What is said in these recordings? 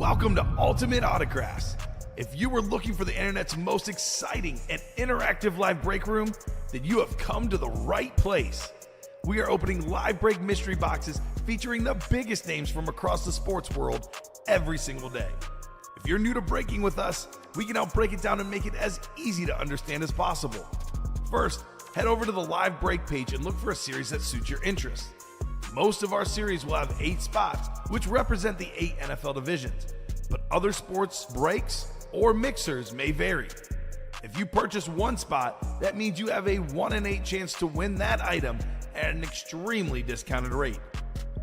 Welcome to Ultimate Autographs. If you were looking for the internet's most exciting and interactive live break room, then you have come to the right place. We are opening live break mystery boxes featuring the biggest names from across the sports world every single day. If you're new to breaking with us, we can help break it down and make it as easy to understand as possible. First, head over to the live break page and look for a series that suits your interest. Most of our series will have 8 spots, which represent the 8 NFL divisions, but other sports breaks or mixers may vary. If you purchase one spot, that means you have a 1 in 8 chance to win that item at an extremely discounted rate.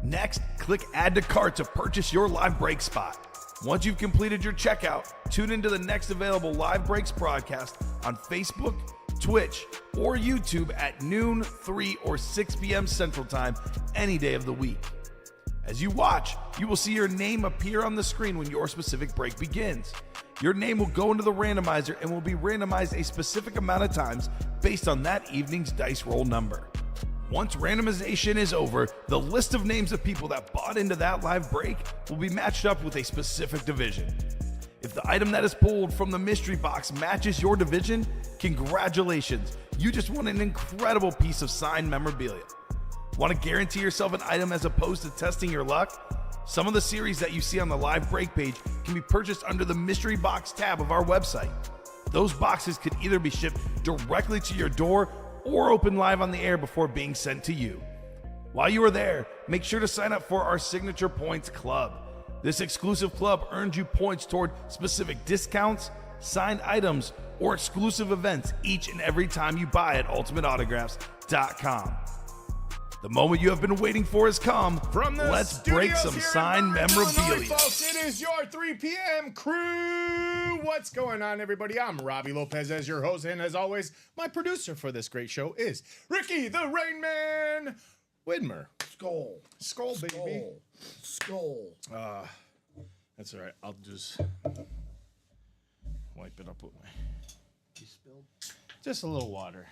Next, click Add to Cart to purchase your live break spot. Once you've completed your checkout, tune into the next available live breaks broadcast on Facebook, Twitch, or YouTube at noon, 3, or 6 p.m. Central Time any day of the week. As you watch, you will see your name appear on the screen when your specific break begins. Your name will go into the randomizer and will be randomized a specific amount of times based on that evening's dice roll number. Once randomization is over, the list of names of people that bought into that live break will be matched up with a specific division. If the item that is pulled from the mystery box matches your division, congratulations, you just won an incredible piece of signed memorabilia. Want to guarantee yourself an item as opposed to testing your luck? Some of the series that you see on the live break page can be purchased under the mystery box tab of our website. Those boxes could either be shipped directly to your door or open live on the air before being sent to you. While you are there, make sure to sign up for our Signature Points Club. This exclusive club earns you points toward specific discounts, signed items, or exclusive events each and every time you buy at ultimateautographs.com. The moment you have been waiting for has come. Let's break some signed memorabilia. Folks, it is your 3 p.m. crew. What's going on, everybody? I'm Robbie Lopez as your host, and as always, my producer for this great show is Ricky the Rain Man Widmer. Skull, baby. Skull. That's all right. I'll just wipe it up with my... You spilled? Just a little water.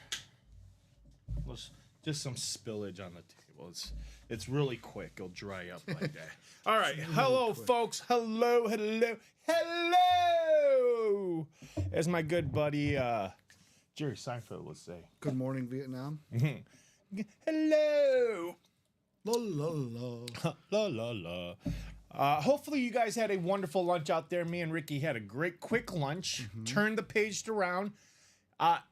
Just some spillage on the table. It's really quick. It'll dry up like that. All right. Hello, folks. Hello. As my good buddy Jerry Seinfeld would say. Good morning, Vietnam. Hello. La la la. La la la. Hopefully you guys had a wonderful lunch out there. Me and Ricky had a great quick lunch. Turned the page around.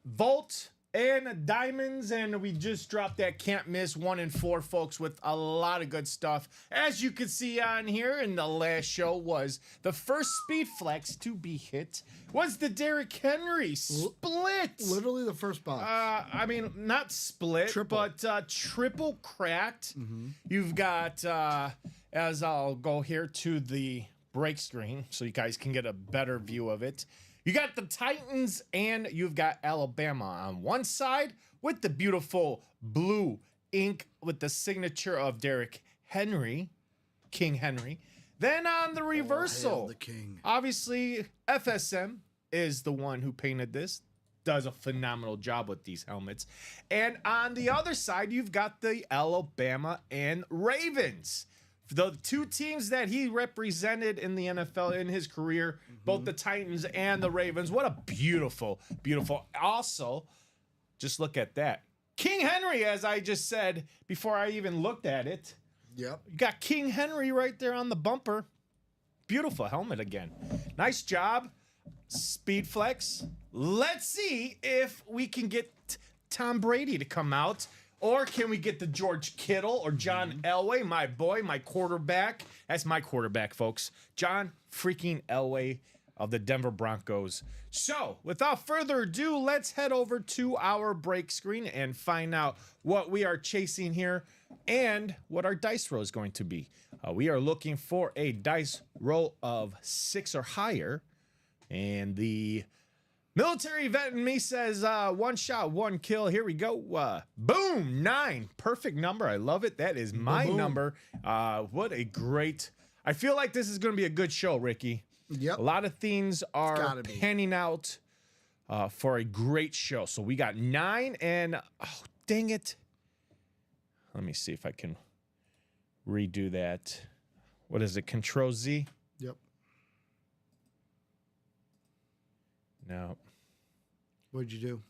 Volt and diamonds, and we just dropped that can't miss 1 in 4, folks, with a lot of good stuff. As you can see on here, in the last show was the first speed flex to be hit was the Derrick Henry split. Literally the first box. I mean, not split, Triple. but triple cracked. You've got, as I'll go here to the break screen so you guys can get a better view of it. You got the Titans and you've got Alabama on one side with the beautiful blue ink with the signature of Derrick Henry, King Henry. Then on the reversal, Hail the king. obviously FSM is the one who painted this. Does a phenomenal job with these helmets. And on the other side, you've got the Alabama and Ravens. The two teams that he represented in the NFL in his career, both the Titans and the Ravens. What a beautiful, beautiful. Also, just look at that. King Henry, as I just said before I even looked at it. Yep. You got King Henry right there on the bumper. Beautiful helmet again. Nice job. Speed flex. Let's see if we can get Tom Brady to come out. Or can we get the George Kittle or John Elway, my boy, my quarterback? That's my quarterback, folks. John freaking Elway of the Denver Broncos. So, without further ado, let's head over to our break screen and find out what we are chasing here and what our dice roll is going to be. We are looking for a dice roll of 6 or higher. And the military vet in me says 1 shot, 1 kill. Here we go. Boom, 9. Perfect number. I love it. That is my number. What a great... I feel like this is going to be a good show, Ricky. Yep. A lot of things are gotta be. panning out for a great show. So we got 9 and... Oh, dang it. Let me see if I can redo that. What is it? Control Z? Yep. No. What'd you do?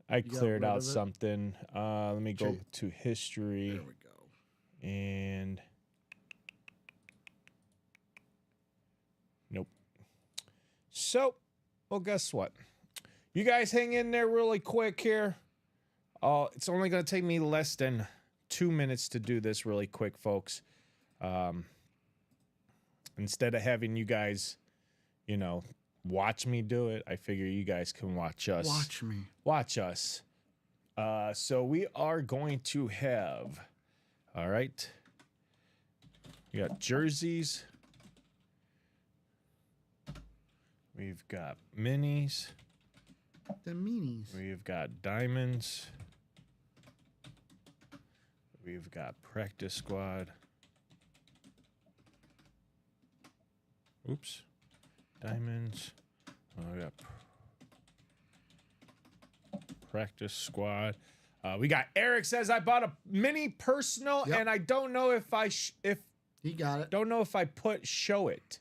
I got cleared rid out of it? something. Let me go Check. to history There we go. and nope. So, well, guess what? You guys hang in there really quick here. It's only going to take me less than 2 minutes to do this really quick, folks. Instead of having you guys, you know, watch me do it, I figure you guys can watch us. Watch me. Watch us. So we are going to have, all right. We got jerseys. We've got minis. The meanies. We've got diamonds. We've got practice squad. Oops. Diamonds. We got practice squad. We got Eric says I bought a mini personal Yep. and I don't know if He got it. don't know if I put show it.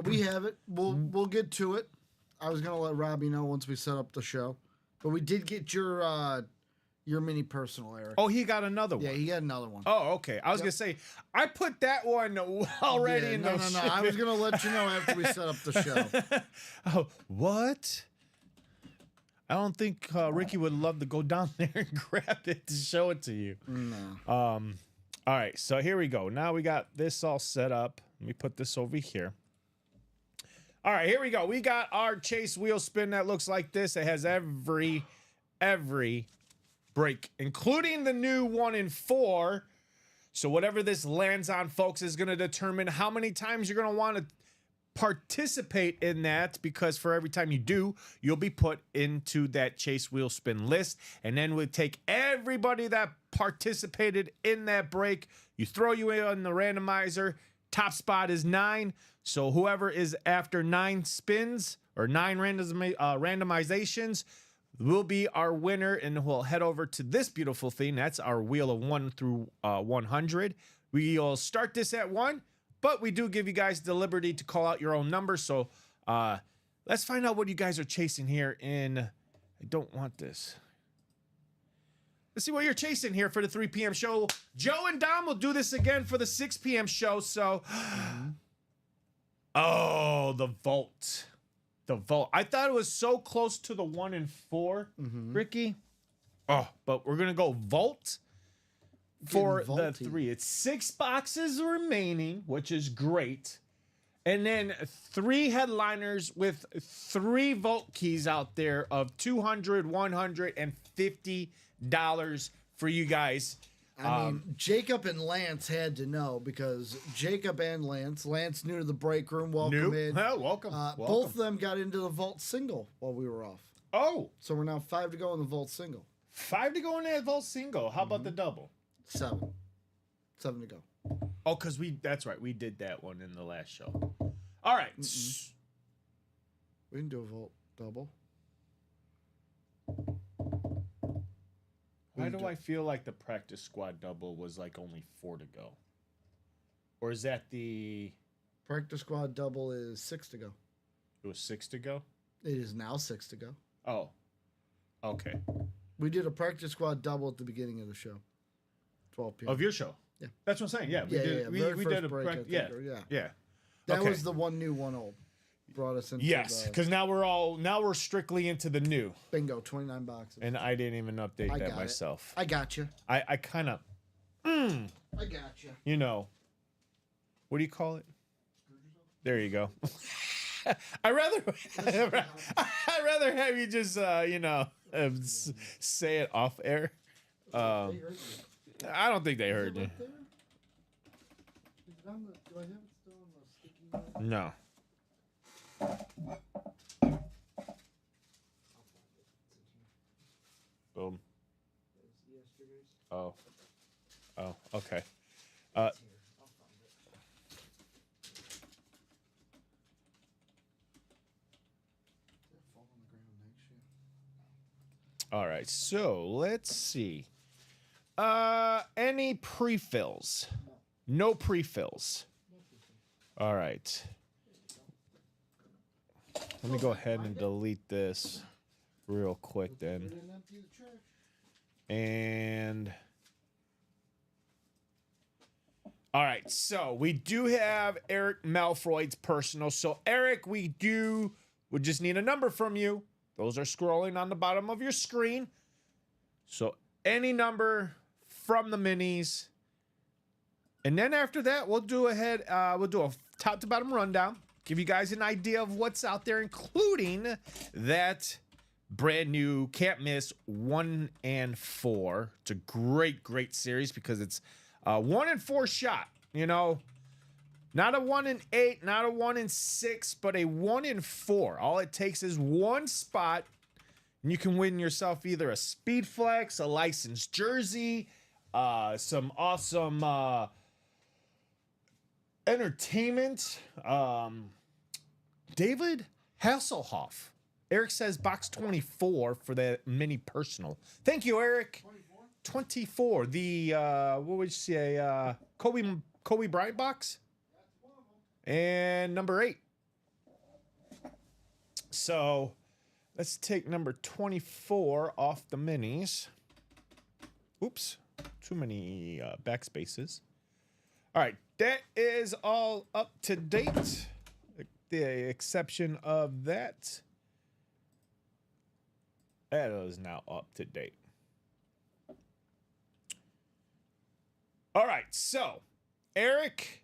We have it. We'll get to it. I was gonna let Robbie know once we set up the show, but we did get your mini personal, Eric. Oh, he got another one. Yeah, he got another one. Oh, okay. I was gonna say I put that one already Yeah, in no, the no. I was gonna let you know after we set up the show. Oh, what? I don't think Ricky would love to go down there and grab it to show it to you. No. All right, so here we go. Now we got this all set up. Let me put this over here. All right, here we go. We got our Chase wheel spin that looks like this. It has every break, including the new 1 in 4. So whatever this lands on, folks, is going to determine how many times you're going to want to participate in that, because for every time you do, you'll be put into that Chase wheel spin list. And then we'll take everybody that participated in that break. You throw you in the randomizer. Top spot is 9. So whoever is after 9 spins or 9 randomizations will be our winner, and we'll head over to this beautiful thing. That's our wheel of 1 through 100. We'll start this at 1, but we do give you guys the liberty to call out your own number. So let's find out what you guys are chasing here in... I don't want this. Let's see what you're chasing here for the 3 p.m. show. Joe and Dom will do this again for the 6 p.m. show. So, oh, the vault. The vault. I thought it was so close to the 1 in 4, Ricky. Oh, but we're going to go vault for Getting the vaulty. 3. It's 6 boxes remaining, which is great. And then 3 headliners with 3 vault keys out there of $200, $150 for you guys. I mean, Jacob and Lance had to know, because Jacob and Lance new to the break room, welcome in. Well, welcome. Both of them got into the vault single while we were off. Oh, So we're now 5 to go in the vault single. 5 to go in that vault single. How about the double? 7. 7 to go. Oh, because that's right. We did that one in the last show. All right. We can do a vault double. Why do I feel like the practice squad double was like only 4 to go? Or is that the... Practice squad double is 6 to go. It was 6 to go? It is now 6 to go. Oh. Okay. We did a practice squad double at the beginning of the show. 12 p.m. Of your show? Yeah. That's what I'm saying. Yeah. We Yeah, did, yeah, we, very we first did a break, I think, yeah. or- yeah. Yeah. That Okay. was the 1 new, 1 old. Brought us into Yes, the because now we're strictly into the new. bingo, 29 boxes. And I didn't even update I that got it. myself. I got you. I kind of, I got you. you know, what do you call it? There you go. I'd rather have you just, say it off air. I don't think they heard you. Do I have it still on the sticky note? No. Boom. Oh. Oh, okay. All right, so let's see. Any pre-fills? No pre-fills. All right. Let me go ahead and delete this real quick then. And all right, so we do have Eric Malfroid's personal. So Eric, we just need a number from you. Those are scrolling on the bottom of your screen. So any number from the minis. And then after that, we'll do a top to bottom rundown. Give you guys an idea of what's out there, including that brand new Can't Miss 1 and 4. It's a great series because it's 1 and 4 shot. You know, not a 1 and 8, not a 1 and 6, but a 1 and 4. All it takes is one spot, and you can win yourself either a Speed Flex, a licensed jersey, some awesome entertainment. David Hasselhoff. Eric says box 24 for the mini personal. Thank you, Eric. 24. The what would you say? Kobe Bryant box. And number 8. So let's take number 24 off the minis. Oops, too many backspaces. All right, that is all up to date. The exception of that. That is now up to date. All right, so Eric,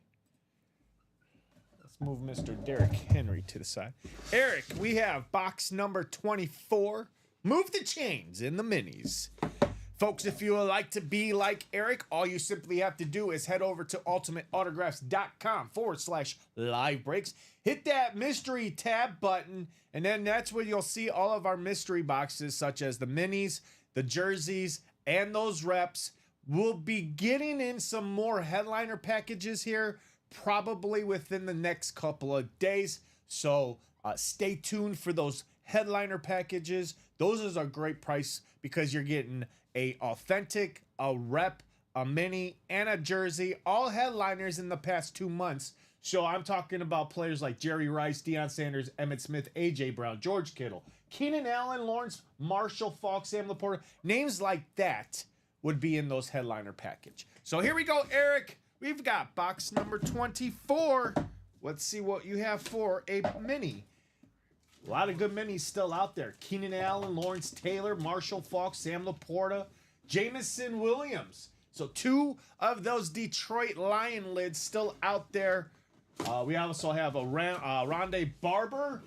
let's move Mr. Derrick Henry to the side. Eric, we have box number 24. Move the chains in the minis. Folks, if you would like to be like Eric, all you simply have to do is head over to ultimateautographs.com/live breaks. Hit that mystery tab button, and then that's where you'll see all of our mystery boxes, such as the minis, the jerseys, and those reps. We'll be getting in some more headliner packages here, probably within the next couple of days. So stay tuned for those headliner packages. Those is a great price because you're getting a authentic, a rep, a mini, and a jersey. All headliners in the past 2 months. So I'm talking about players like Jerry Rice, Deion Sanders, Emmitt Smith, A.J. Brown, George Kittle, Keenan Allen, Lawrence Marshall, Falk, Sam Laporta. Names like that would be in those headliner package. So here we go, Eric. We've got box number 24. Let's see what you have for a mini. A lot of good minis still out there. Keenan Allen, Lawrence Taylor, Marshall Falk, Sam Laporta, Jameson Williams. So 2 of those Detroit Lion lids still out there. We also have a Rondé Barber,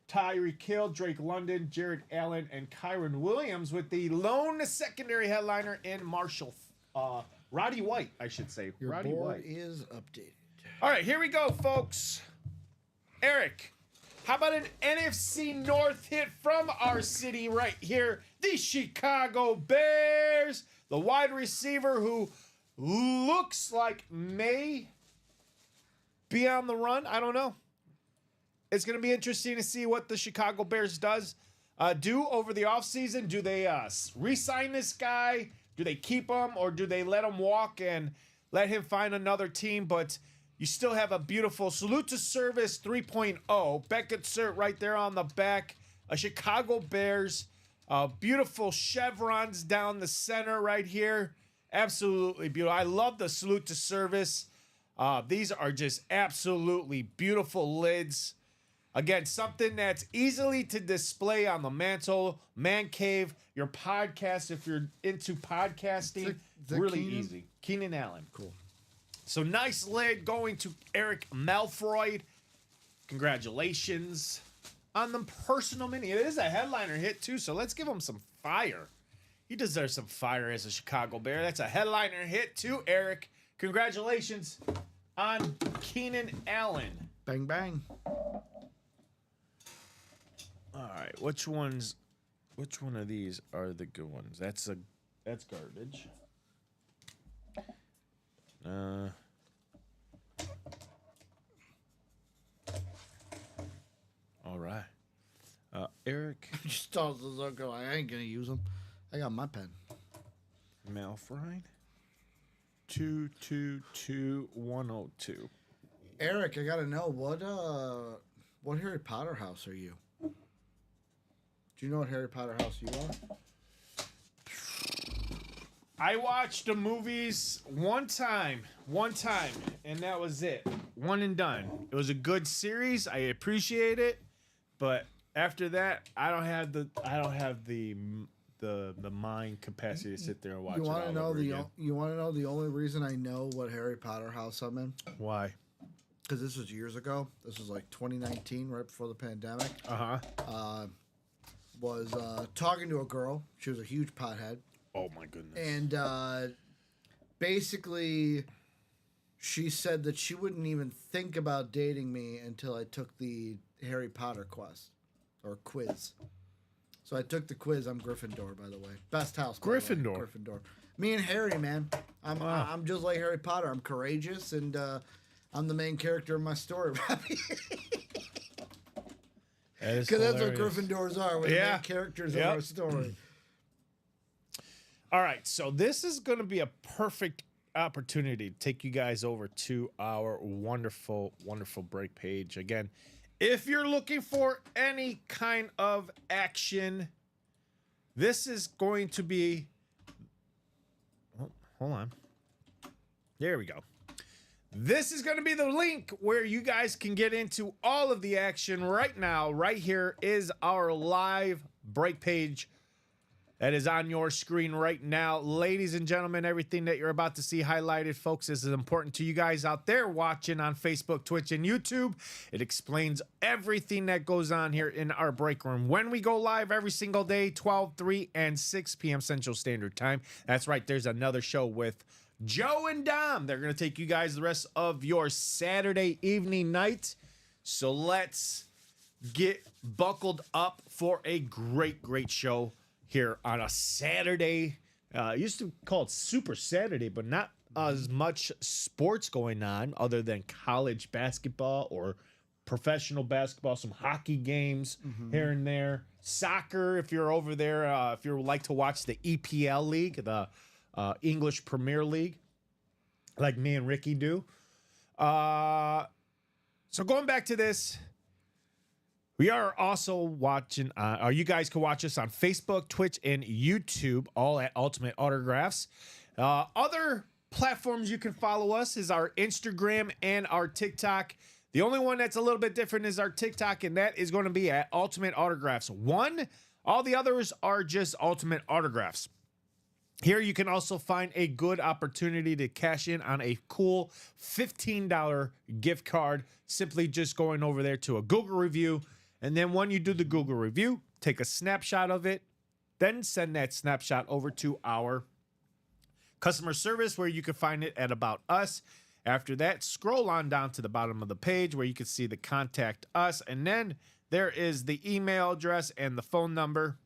Tyreek Hill, Drake London, Jared Allen, and Kyron Williams with the lone secondary headliner in Marshall. Roddy White, I should say. Your Roddy board White is updated. All right, here we go, folks. Eric, how about an NFC North hit from our city right here? The Chicago Bears. The wide receiver who looks like may be on the run. I don't know. It's going to be interesting to see what the Chicago Bears do over the offseason. Do they re-sign this guy? Do they keep him? Or do they let him walk and let him find another team? But you still have a beautiful Salute to Service 3.0. Beckett cert right there on the back. A Chicago Bears. Beautiful chevrons down the center right here. Absolutely beautiful. I love the Salute to Service. These are just absolutely beautiful lids. Again, something that's easily to display on the mantle, man cave, your podcast if you're into podcasting. Is that really Keenan? easy. Keenan Allen. Cool. So nice lid going to Eric Malfroid. Congratulations on the personal mini. It is a headliner hit too, so let's give him some fire. He deserves some fire as a Chicago Bear. That's a headliner hit too, Eric. Congratulations on Keenan Allen. Bang, bang. All right, which one of these are the good ones? That's garbage. All right. Eric Just thought this was okay. I ain't gonna use them. I got my pen. Malfride 222102. Eric, I gotta know What Harry Potter house are you? Do you know what Harry Potter house you are? I watched the movies one time, and that was it. One and done. It was a good series. I appreciate it, but after that, I don't have the mind capacity to sit there and watch. You want to know again. you want to know the only reason I know what Harry Potter house I'm in? Why? Because this was years ago. This was like 2019, right before the pandemic. Was talking to a girl. She was a huge pothead. Oh my goodness. And basically, she said that she wouldn't even think about dating me until I took the Harry Potter quest or quiz. So I took the quiz. I'm Gryffindor, by the way. Best house. By the way. Gryffindor. Gryffindor. Me and Harry, man. I'm just like Harry Potter. I'm courageous, and I'm the main character of my story, Robbie. Because that's what Gryffindors are. We're the main characters of our story. All right, so this is going to be a perfect opportunity to take you guys over to our wonderful, wonderful break page. Again, if you're looking for any kind of action, this is going to be... Oh, hold on. There we go. This is going to be the link where you guys can get into all of the action right now. Right here is our live break page that is on your screen right now. Ladies and gentlemen, everything that you're about to see highlighted, folks, this is important to you guys out there watching on Facebook, Twitch, and YouTube. It explains everything that goes on here in our break room. When we go live every single day, 12, 3, and 6 p.m. Central Standard Time. That's right, there's another show with Joe and Dom. They're going to take you guys the rest of your Saturday evening night. So let's get buckled up for a great, great show here on a Saturday. Used to call it Super Saturday, but not as much sports going on other than college basketball or professional basketball, some hockey games here and there. Soccer, if you're over there, if you like to watch the EPL League, the English Premier League, like me and Ricky do. So going back to this, we are also watching, you guys can watch us on Facebook, Twitch, and YouTube, all at Ultimate Autographs. Other platforms you can follow us is our Instagram and our TikTok. The only one that's a little bit different is our TikTok, and that is going to be at Ultimate Autographs 1. All the others are just Ultimate Autographs. Here you can also find a good opportunity to cash in on a cool $15 gift card, simply just going over there to a Google review. And then when you do the Google review, take a snapshot of it, then send that snapshot over to our customer service where you can find it at About Us. After that, scroll on down to the bottom of the page where you can see the Contact Us. And then there is the email address and the phone number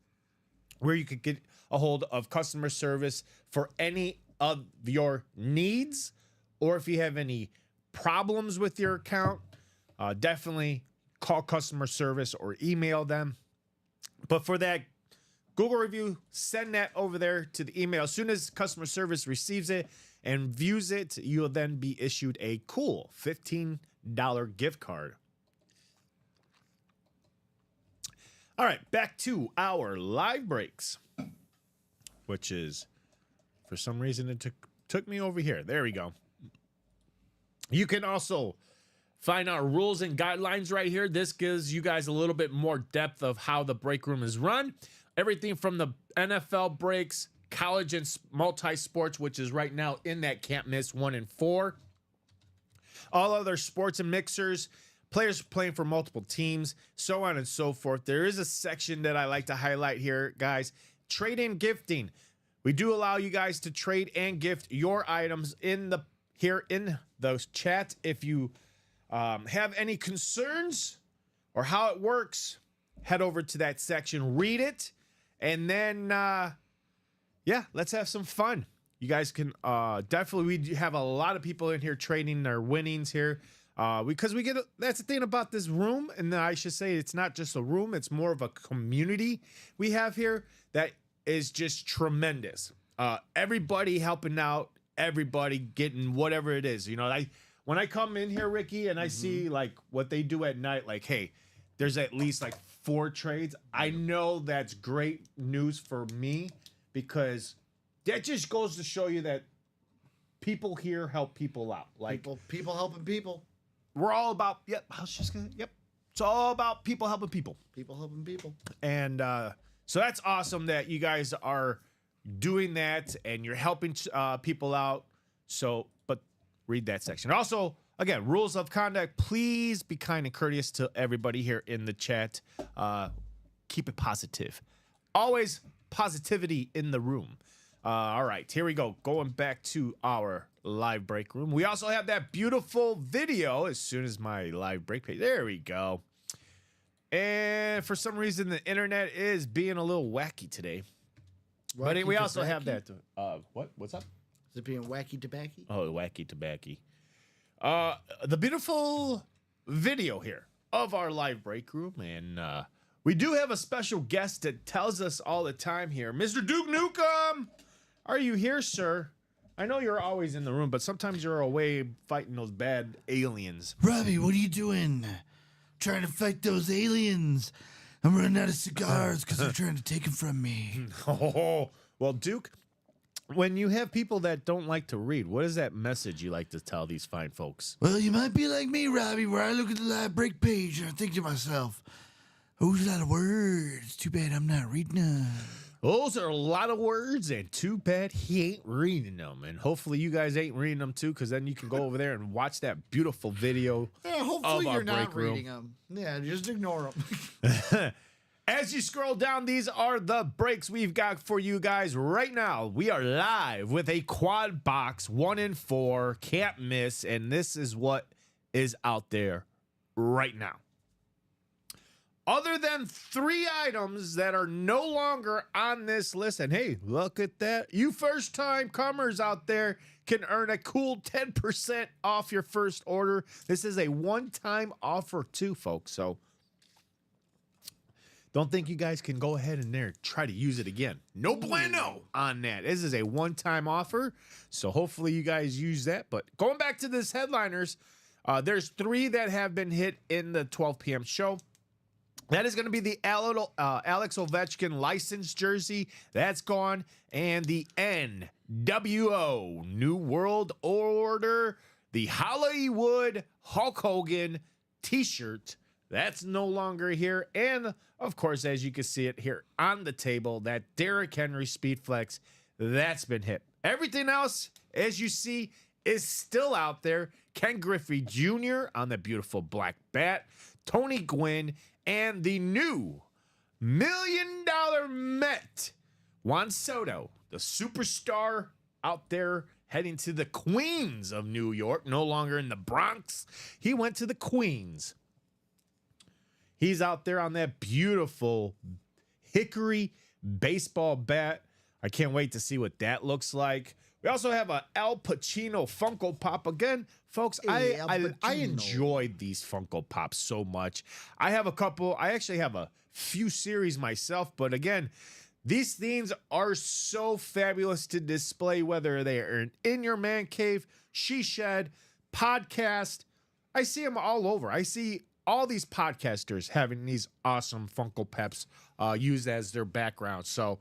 where you could get a hold of customer service for any of your needs, or if you have any problems with your account, definitely call customer service or email them. But for that Google review, send that over there to the email. As soon as customer service receives it and views it, you'll then be issued a cool $15 gift card. All right, back to our live breaks, which is, for some reason, it took me over here. There we go. You can also find our rules and guidelines right here. This gives you guys a little bit more depth of how the break room is run. Everything from the NFL breaks, college and multi-sports, which is right now in that can't miss 1 and 4. All other sports and mixers, players playing for multiple teams, so on and so forth. There is a section that I like to highlight here, guys. Trade and gifting. We do allow you guys to trade and gift your items here in those chats. If you have any concerns or how it works, head over to that section, read it, and then let's have some fun. You guys can definitely, we have a lot of people in here trading their winnings here. Because we get that's the thing about this room, and I should say it's not just a room, it's more of a community we have here that is just tremendous. Everybody helping out, everybody getting whatever it is. You know, when I come in here, Ricky, and I see like what they do at night, like, hey, there's at least like 4 trades. I know that's great news for me because that just goes to show you that people here help people out. Like People helping people. we're all about. Yep, I was just gonna. Yep, it's all about people helping people. People helping people. And so that's awesome that you guys are doing that and you're helping people out. So, but read that section. Also, again, rules of conduct. Please be kind and courteous to everybody here in the chat. Keep it positive. Always positivity in the room. All right, here we go. Going back to our live break room. We also have that beautiful video as soon as my live break page. There we go. And for some reason, the internet is being a little wacky today. But we also have that. What? What's up? Is it being wacky tobacco? Oh, wacky tobacco. The beautiful video here of our live break room. And we do have a special guest that tells us all the time here. Mr. Duke Nukem, are you here, sir? I know you're always in the room, but sometimes you're away fighting those bad aliens. Robbie, what are you doing? Trying to fight those aliens. I'm running out of cigars because they're trying to take them from me. Oh, well, Duke, when you have people that don't like to read, what is that message you like to tell these fine folks? Well, you might be like me, Robbie, where I look at the live break page and I think to myself, oh, there's a lot of words. Too bad I'm not reading them. Those are a lot of words, and too bad he ain't reading them. And hopefully you guys ain't reading them too, because then you can go over there and watch that beautiful video. Yeah, hopefully of our you're not break room. reading them. Yeah, just ignore them. As you scroll down, these are the breaks we've got for you guys right now. We are live with a quad box, 1 in 4, can't miss, and this is what is out there right now. Other than 3 items that are no longer on this list, and hey, look at that. You first-time comers out there can earn a cool 10% off your first order. This is a one-time offer too, folks, so don't think you guys can go ahead and there try to use it again. No bueno on that. This is a one-time offer, so hopefully you guys use that. But going back to this headliners, there's 3 that have been hit in the 12 p.m. show. That is going to be the Alex Ovechkin licensed jersey. That's gone. And the NWO, New World Order, the Hollywood Hulk Hogan t-shirt. That's no longer here. And, of course, as you can see it here on the table, that Derrick Henry Speed Flex, that's been hit. Everything else, as you see, is still out there. Ken Griffey Jr. on the beautiful black bat. Tony Gwynn. And the new $1 million Met, Juan Soto, the superstar out there heading to the Queens of New York, no longer in the Bronx. He went to the Queens. He's out there on that beautiful hickory baseball bat. I can't wait to see what that looks like. We also have a Al Pacino Funko Pop. Again, folks, Hey, I enjoyed these Funko Pops so much. I have a couple. I actually have a few series myself. But again, these things are so fabulous to display, whether they are in your man cave, she shed, podcast. I see them all over. I see all these podcasters having these awesome Funko Pops used as their background. So,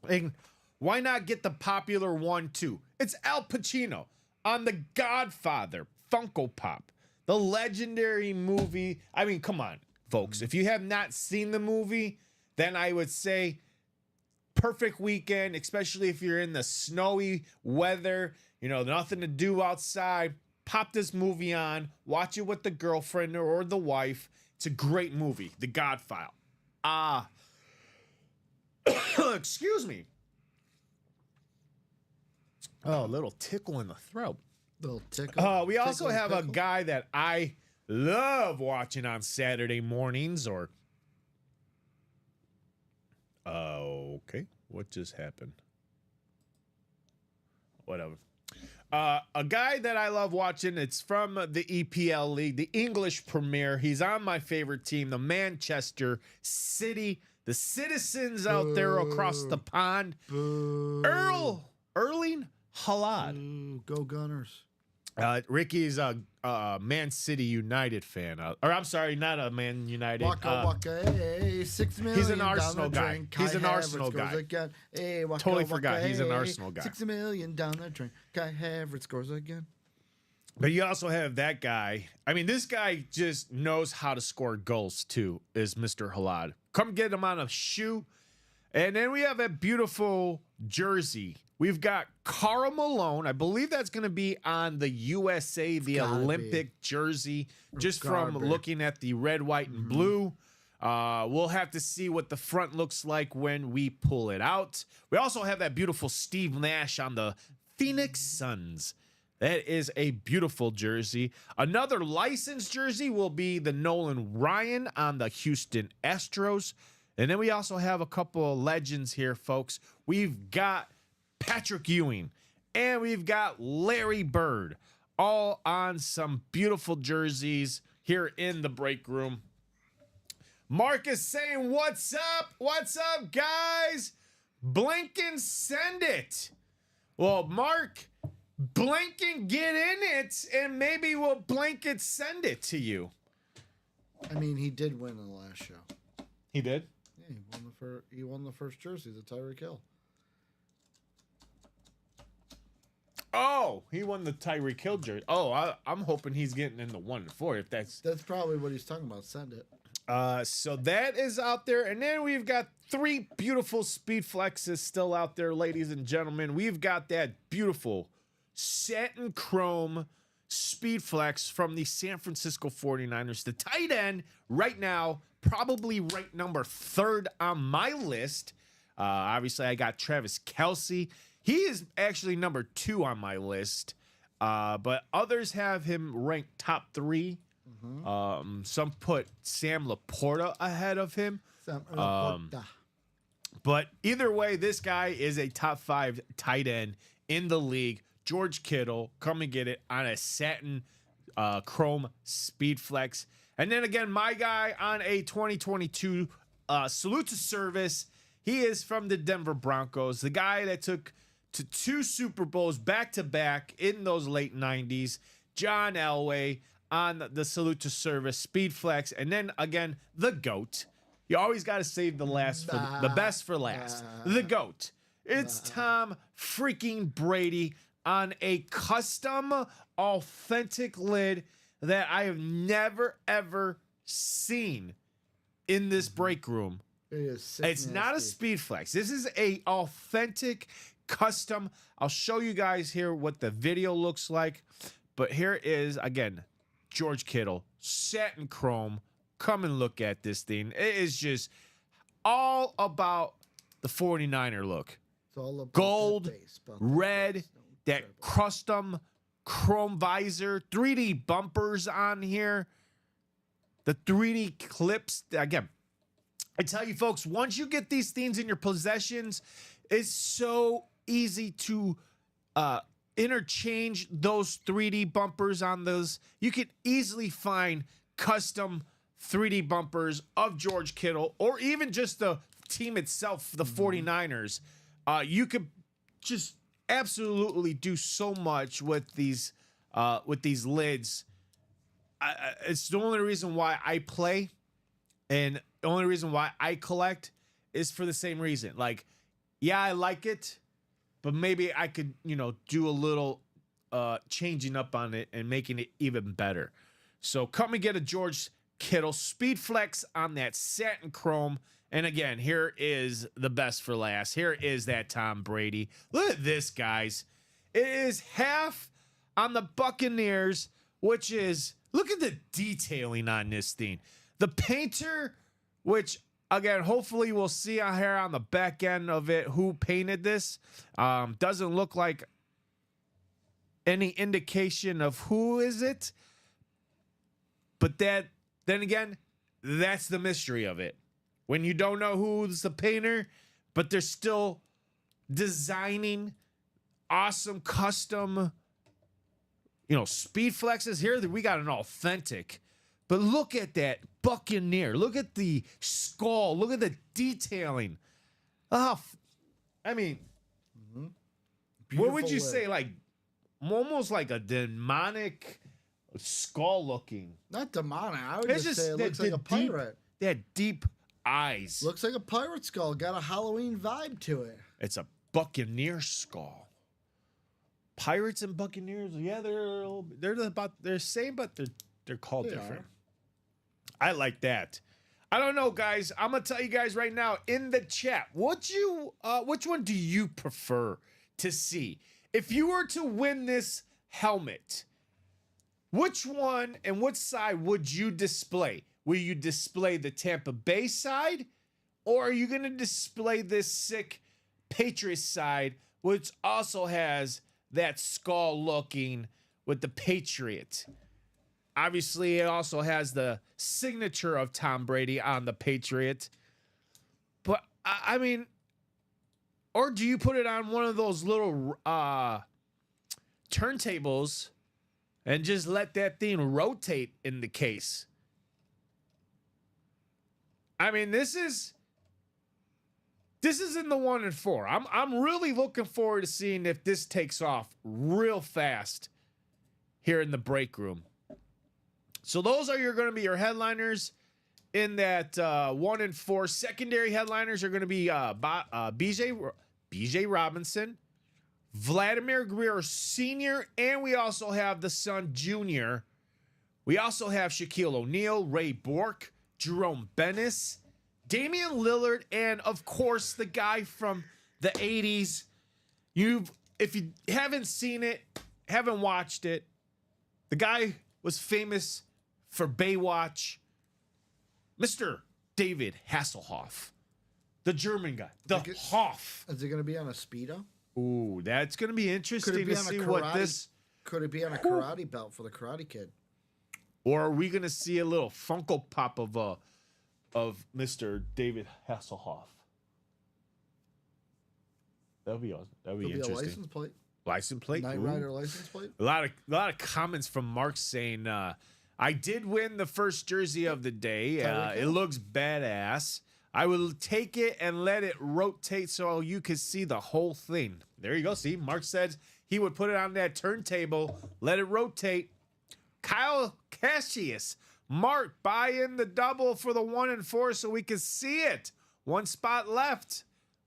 and why not get the popular one too? It's Al Pacino on The Godfather Funko Pop, the legendary movie. I mean, come on, folks. If you have not seen the movie, then I would say perfect weekend, especially if you're in the snowy weather, you know, nothing to do outside. Pop this movie on, watch it with the girlfriend or the wife. It's a great movie, The Godfather. Excuse me. Oh, a little tickle in the throat. Little tickle. We also tickle have a pickle. guy that I love watching on Saturday mornings or... okay. What just happened? Whatever. A guy that I love watching, it's from the EPL League, the English Premier. He's on my favorite team, the Manchester City, the citizens out there across the pond. Boo. Erling Haaland. Boo. Go Gunners. Ricky's a Man City United fan, or I'm sorry, not a Man United. Waka waka, hey, 6 million. he's an down Arsenal the guy. drain. He's Kai an Arsenal Havertz scores guy. Again. Hey, waka, Totally waka, forgot. He's an hey, Arsenal guy. 6 million down the drain. Kai Havertz scores again. But you also have that guy. I mean, this guy just knows how to score goals too, is Mr. Halad. Come get him on a shoe. And then we have a beautiful jersey. We've got Karl Malone. I believe that's going to be on the USA, the gotta Olympic jersey, just gotta from be. looking at the red, white, and blue. We'll have to see what the front looks like when we pull it out. We also have that beautiful Steve Nash on the Phoenix Suns. That is a beautiful jersey. Another licensed jersey will be the Nolan Ryan on the Houston Astros. And then we also have a couple of legends here, folks. We've got Patrick Ewing and we've got Larry Bird, all on some beautiful jerseys here in the break room. Mark is saying, what's up? What's up, guys? Blink and send it. Well, Mark, blink and get in it, and maybe we'll blink it, send it to you. I mean, he did win in the last show. He did? Yeah, he won the first jersey, the Tyreek Hill. Oh, he won the Tyreek Hill jersey. Oh, I'm hoping he's getting in the 1-4 if that's... That's probably what he's talking about. Send it. So that is out there. And then we've got 3 beautiful speed flexes still out there, ladies and gentlemen. We've got that beautiful satin chrome speed flex from the San Francisco 49ers. The tight end right now, probably ranked number 3rd on my list. Obviously, I got Travis Kelce. He is actually number 2 on my list. But others have him ranked top 3. Some put Sam Laporta ahead of him. But either way, this guy is a top 5 tight end in the league. George Kittle, come and get it on a satin chrome speed flex. And then again, my guy on a 2022 salute to service. He is from the Denver Broncos, the guy that took to 2 Super Bowls back to back in those late 90s. John Elway on the salute to service speed flex. And then again, the GOAT. You always got to save the last for the best for last. The GOAT. It's Tom freaking Brady on a custom authentic lid that I have never ever seen in this break room. It is sick It's not a nasty. speed flex. This is a authentic custom. I'll show you guys here what the video looks like. But here is, again, George Kittle, satin chrome. Come and look at this thing. It is just all about the 49er look. It's all about Gold, that base, about red, base. Don't that trip. custom chrome visor, 3D bumpers on here, the 3D clips. Again, I tell you folks, once you get these things in your possessions, it's so easy to interchange those 3D bumpers on those. You can easily find custom 3D bumpers of George Kittle or even just the team itself, the 49ers. You could just absolutely do so much with these lids. It's the only reason why I play, and the only reason why I collect is for the same reason. Like, yeah, I like it, but maybe I could, do a little changing up on it and making it even better. So come and get a George Kittle speed flex on that satin chrome. And again, here is the best for last. Here is that Tom Brady. Look at this, guys. It is half on the Buccaneers, which is, look at the detailing on this thing. The painter, which, again, hopefully we'll see out here on the back end of it who painted this. Doesn't look like any indication of who is it. But then again, that's the mystery of it. When you don't know who's the painter, but they're still designing awesome custom, speed flexes here. We got an authentic. But look at that Buccaneer. Look at the skull. Look at the detailing. What would Beautiful you lid. say? Like almost like a demonic skull looking. Not demonic. I would It's just say it looks like a deep, pirate. they had deep eyes. Looks like a pirate skull. Got a Halloween vibe to it. It's a buccaneer skull. Pirates and buccaneers, yeah, they're the same, but they're called They different. are. I like that. I don't know, guys. I'm gonna tell you guys right now in the chat. Which one do you prefer to see? If you were to win this helmet, which one and what side would you display? Will you display the Tampa Bay side, or are you gonna display this sick Patriots side, which also has that skull looking with the Patriot? Obviously, it also has the signature of Tom Brady on the Patriot. But I mean, or do you put it on one of those little turntables and just let that thing rotate in the case? I mean, this is in the 1 and 4. I'm really looking forward to seeing if this takes off real fast here in the break room. So those are going to be your headliners in that 1 and 4. Secondary headliners are going to be BJ Robinson, Vladimir Guerrero Sr., and we also have the son Jr. We also have Shaquille O'Neal, Ray Bork, Jerome Bennis, Damian Lillard, and of course the guy from the 80s. If you haven't seen it, haven't watched it, the guy was famous for Baywatch, Mr. David Hasselhoff, the German guy, the Hoff. Is it going to be on a Speedo? Ooh, that's going to be interesting Could it be to on a see karate? what this, Could it be on a karate belt for the Karate Kid? or are we going to see a little Funko Pop of Mr. David Hasselhoff? That'll be awesome. That'll be Could be a interesting. license plate. License plate. Knight Ooh. Rider license plate. A lot of comments from Mark saying, I did win the first jersey of the day. It looks badass. I will take it and let it rotate so you can see the whole thing. There you go. See, Mark said he would put it on that turntable, let it rotate. Kyle Cassius, Mark, buy in the double for the 1 and 4 so we can see it. One spot left.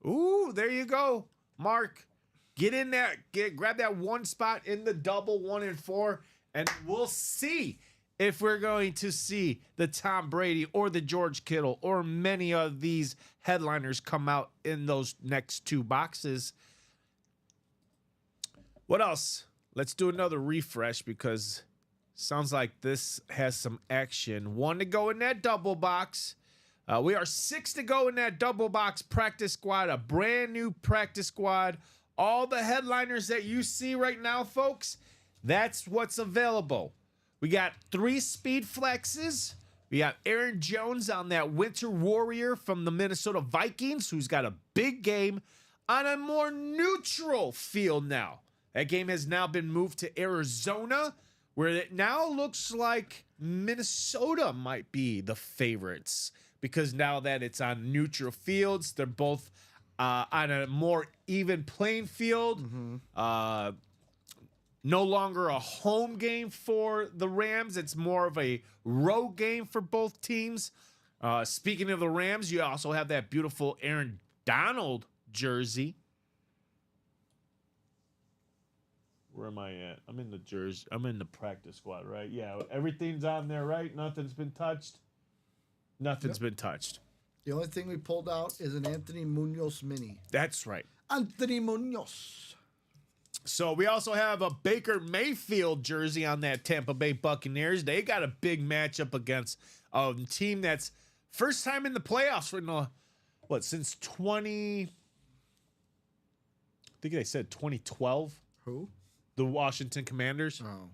Ooh, there you go, Mark. Get in there, grab that one spot in the double 1 and 4, and we'll see if we're going to see the Tom Brady or the George Kittle or many of these headliners come out in those next 2 boxes. What else? Let's do another refresh because sounds like this has some action. 1 to go in that double box. We are 6 to go in that double box practice squad, a brand new practice squad. All the headliners that you see right now, folks, that's what's available. We got 3 speed flexes. We got Aaron Jones on that Winter Warrior from the Minnesota Vikings, who's got a big game on a more neutral field now. That game has now been moved to Arizona, where it now looks like Minnesota might be the favorites because now that it's on neutral fields, they're both on a more even playing field. No longer a home game for the Rams. It's more of a road game for both teams. Speaking of the Rams, you also have that beautiful Aaron Donald jersey. Where am I at? I'm in the jersey. I'm in the practice squad, right? Yeah, everything's on there, right? Nothing's been touched. Nothing's been touched. The only thing we pulled out is an Anthony Munoz mini. That's right. Anthony Munoz. So we also have a Baker Mayfield jersey on that Tampa Bay Buccaneers. They got a big matchup against a team that's first time in the playoffs for since 20. I think they said 2012. Who? The Washington Commanders. Oh.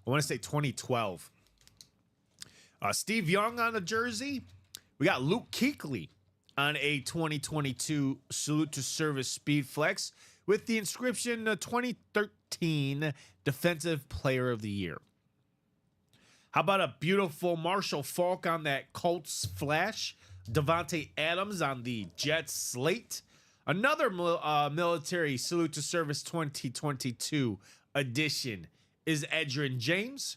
I want to say 2012. Steve Young on the jersey. We got Luke Kuechly on a 2022 Salute to Service Speed Flex with the inscription 2013 Defensive Player of the Year. How about a beautiful Marshall Faulk on that Colts Flash? Devontae Adams on the Jets slate. Another military salute to service 2022 edition is Edgerrin James.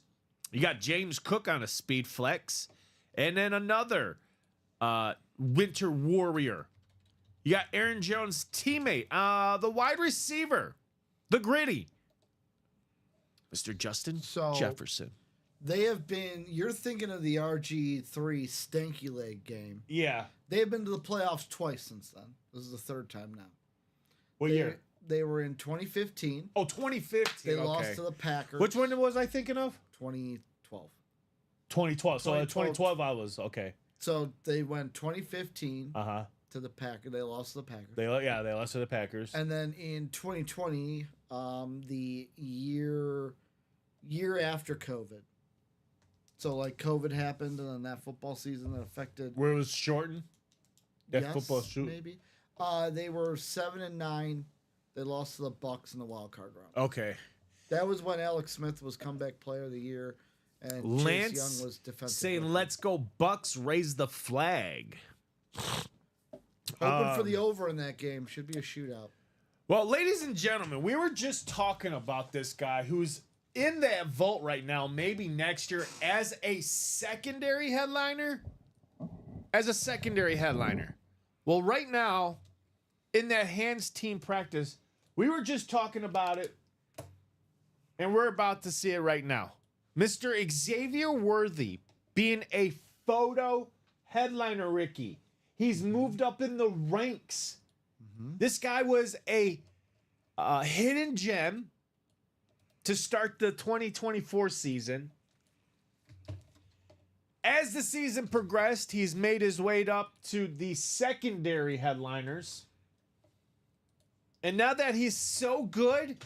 You got James Cook on a speed flex. And then another winter warrior. You got Aaron Jones' teammate, the wide receiver, the gritty, Mr. Justin Jefferson. They have been. You're thinking of the RG3 Stanky Leg game. Yeah. They've been to the playoffs twice since then. This is the third time now. What year? They were in 2015. Oh, 2015. They lost to the Packers. Which one was I thinking of? 2012. 2012. So 2012. 2012 I was okay. So they went 2015 Uh-huh. to the Packers. They lost to the Packers. They lost to the Packers. And then in 2020, the year after COVID. So like COVID happened, and then that football season that affected. Where it was shortened? That Yes, football shoot? maybe. They were 7-9. They lost to the Bucks in the wild card round. Okay. That was when Alex Smith was comeback player of the year, and Lance Chase Young was defensive. saying, rookie. let's go Bucks, raise the flag. Hoping for the over in that game. Should be a shootout. Well, ladies and gentlemen, we were just talking about this guy who's in that vault right now, maybe next year as a secondary headliner. Well, right now, in that hands team practice, we were just talking about it, and we're about to see it right now. Mr. Xavier Worthy being a photo headliner, Ricky. He's moved up in the ranks. This guy was a hidden gem to start the 2024 season. As the season progressed, he's made his way up to the secondary headliners. And now that he's so good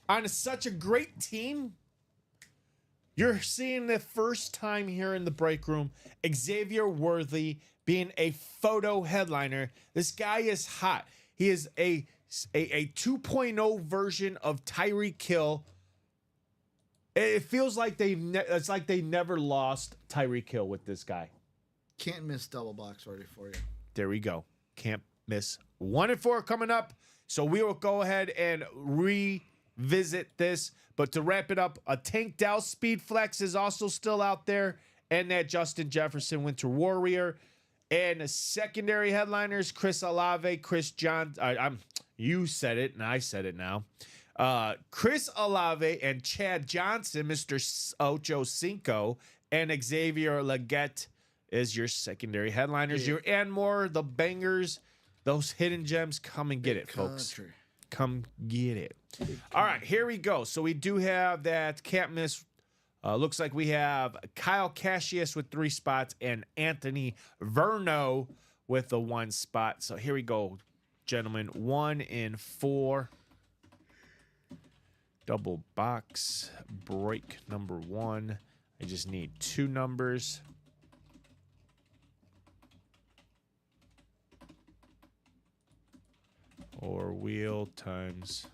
on such a great team, you're seeing the first time here in the break room, Xavier Worthy being a photo headliner. This guy is hot. He is a 2.0 version of Tyreek Hill. It feels like they never lost Tyreek Hill with this guy. Can't miss double box ready for you. There we go. Can't miss 1 and 4 coming up. So we will go ahead and revisit this. But to wrap it up, a Tank Dell Speed Flex is also still out there. And that Justin Jefferson Winter Warrior. And the secondary headliners, Chris Olave, Chris John. You said it, and I said it now. Chris Olave and Chad Johnson, Mr. Ocho Cinco, and Xavier Legette is your secondary headliners. Your and more, the bangers, those hidden gems. Come and get it, folks. Come get it. All right, here we go. So we do have that can't miss. Looks like we have Kyle Cassius with 3 spots and Anthony Verno with the 1 spot. So here we go, gentlemen. 1 in 4. Double box break number 1. I just need 2 numbers. Or wheel times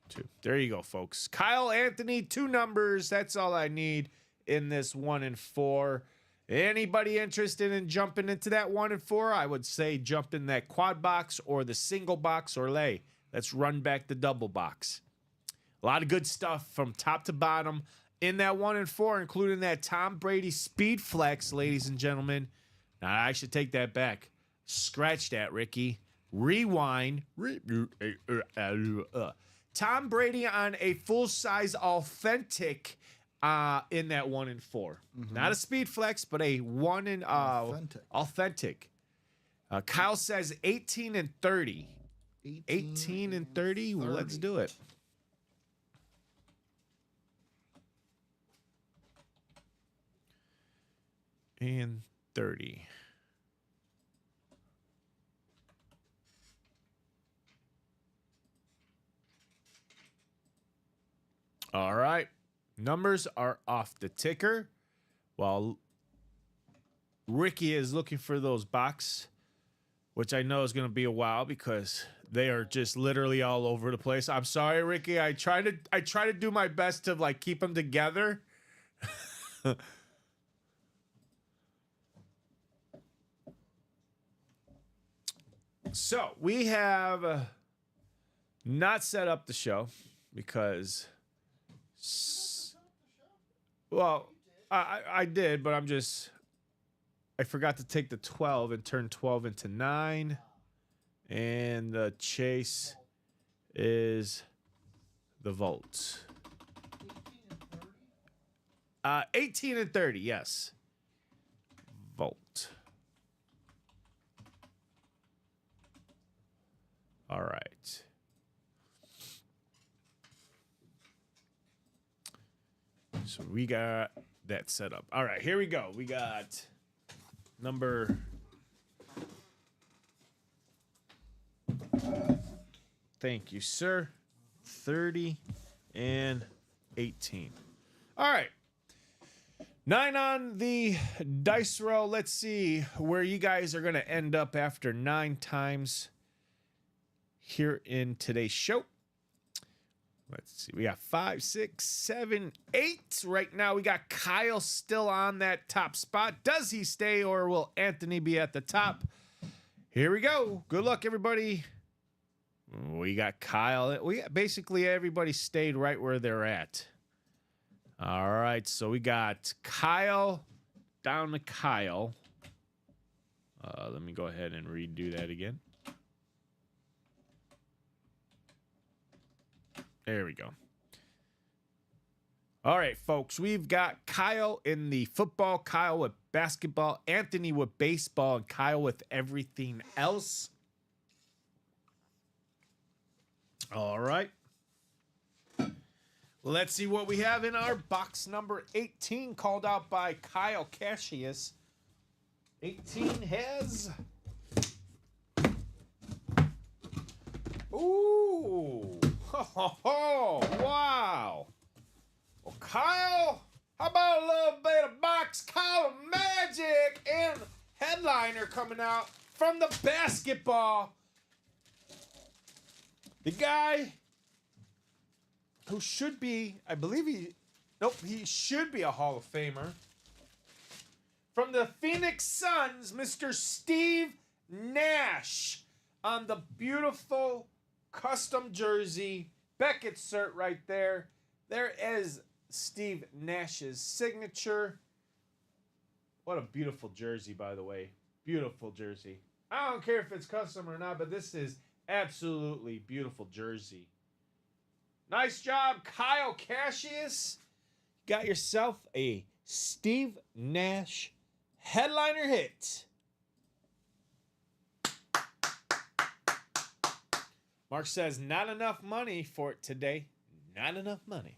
2. There you go, folks. Kyle Anthony, 2 numbers. That's all I need in this 1 and 4. Anybody interested in jumping into that 1 and 4? I would say jump in that quad box or the single box or lay. Let's run back the double box. A lot of good stuff from top to bottom in that 1 and 4, including that Tom Brady Speed Flex, ladies and gentlemen. Now, I should take that back. Scratch that, Ricky. Rewind. Tom Brady on a full-size authentic in that 1 and 4. Not a Speed Flex, but a 1 and authentic. Kyle says 18 and 30. 18 and 30. Well, let's do it. And 30. All right. Numbers are off the ticker while Ricky is looking for those box, which I know is going to be a while because they are just literally all over the place. I'm sorry, Ricky. I try to do my best to like keep them together. So we have not set up the show because, well, I did, but I forgot to take the 12 and turn 12 into 9. And the chase is the volts. 18 and 30, yes. Volt. All right. So we got that set up. All right, here we go. We got number... Thank you, sir. 30 and 18. All right. 9 on the dice roll. Let's see where you guys are going to end up after 9 times here in today's show. Let's see. We got 5, 6, 7, 8. Right now, we got Kyle still on that top spot. Does he stay or will Anthony be at the top? Here we go. Good luck, everybody. We got Kyle. Basically everybody stayed right where they're at. All right, so we got Kyle down to Kyle. Let me go ahead and redo that again. There we go. All right, folks, we've got Kyle in the football, Kyle with basketball, Anthony with baseball, and Kyle with everything else. All right. Let's see what we have in our box number 18, called out by Kyle Cassius. 18 has... Ooh. Oh, wow. Well, Kyle, how about a little bit of box Kyle magic and headliner coming out from the basketball. The guy who should be, I believe he should be a Hall of Famer. From the Phoenix Suns, Mr. Steve Nash on the beautiful custom jersey. Beckett cert right there. There is Steve Nash's signature. What a beautiful jersey, by the way. Beautiful jersey. I don't care if it's custom or not, but this is absolutely beautiful jersey. Nice job, Kyle Cassius. Got yourself a Steve Nash headliner hit. Mark says, not enough money for it today. Not enough money.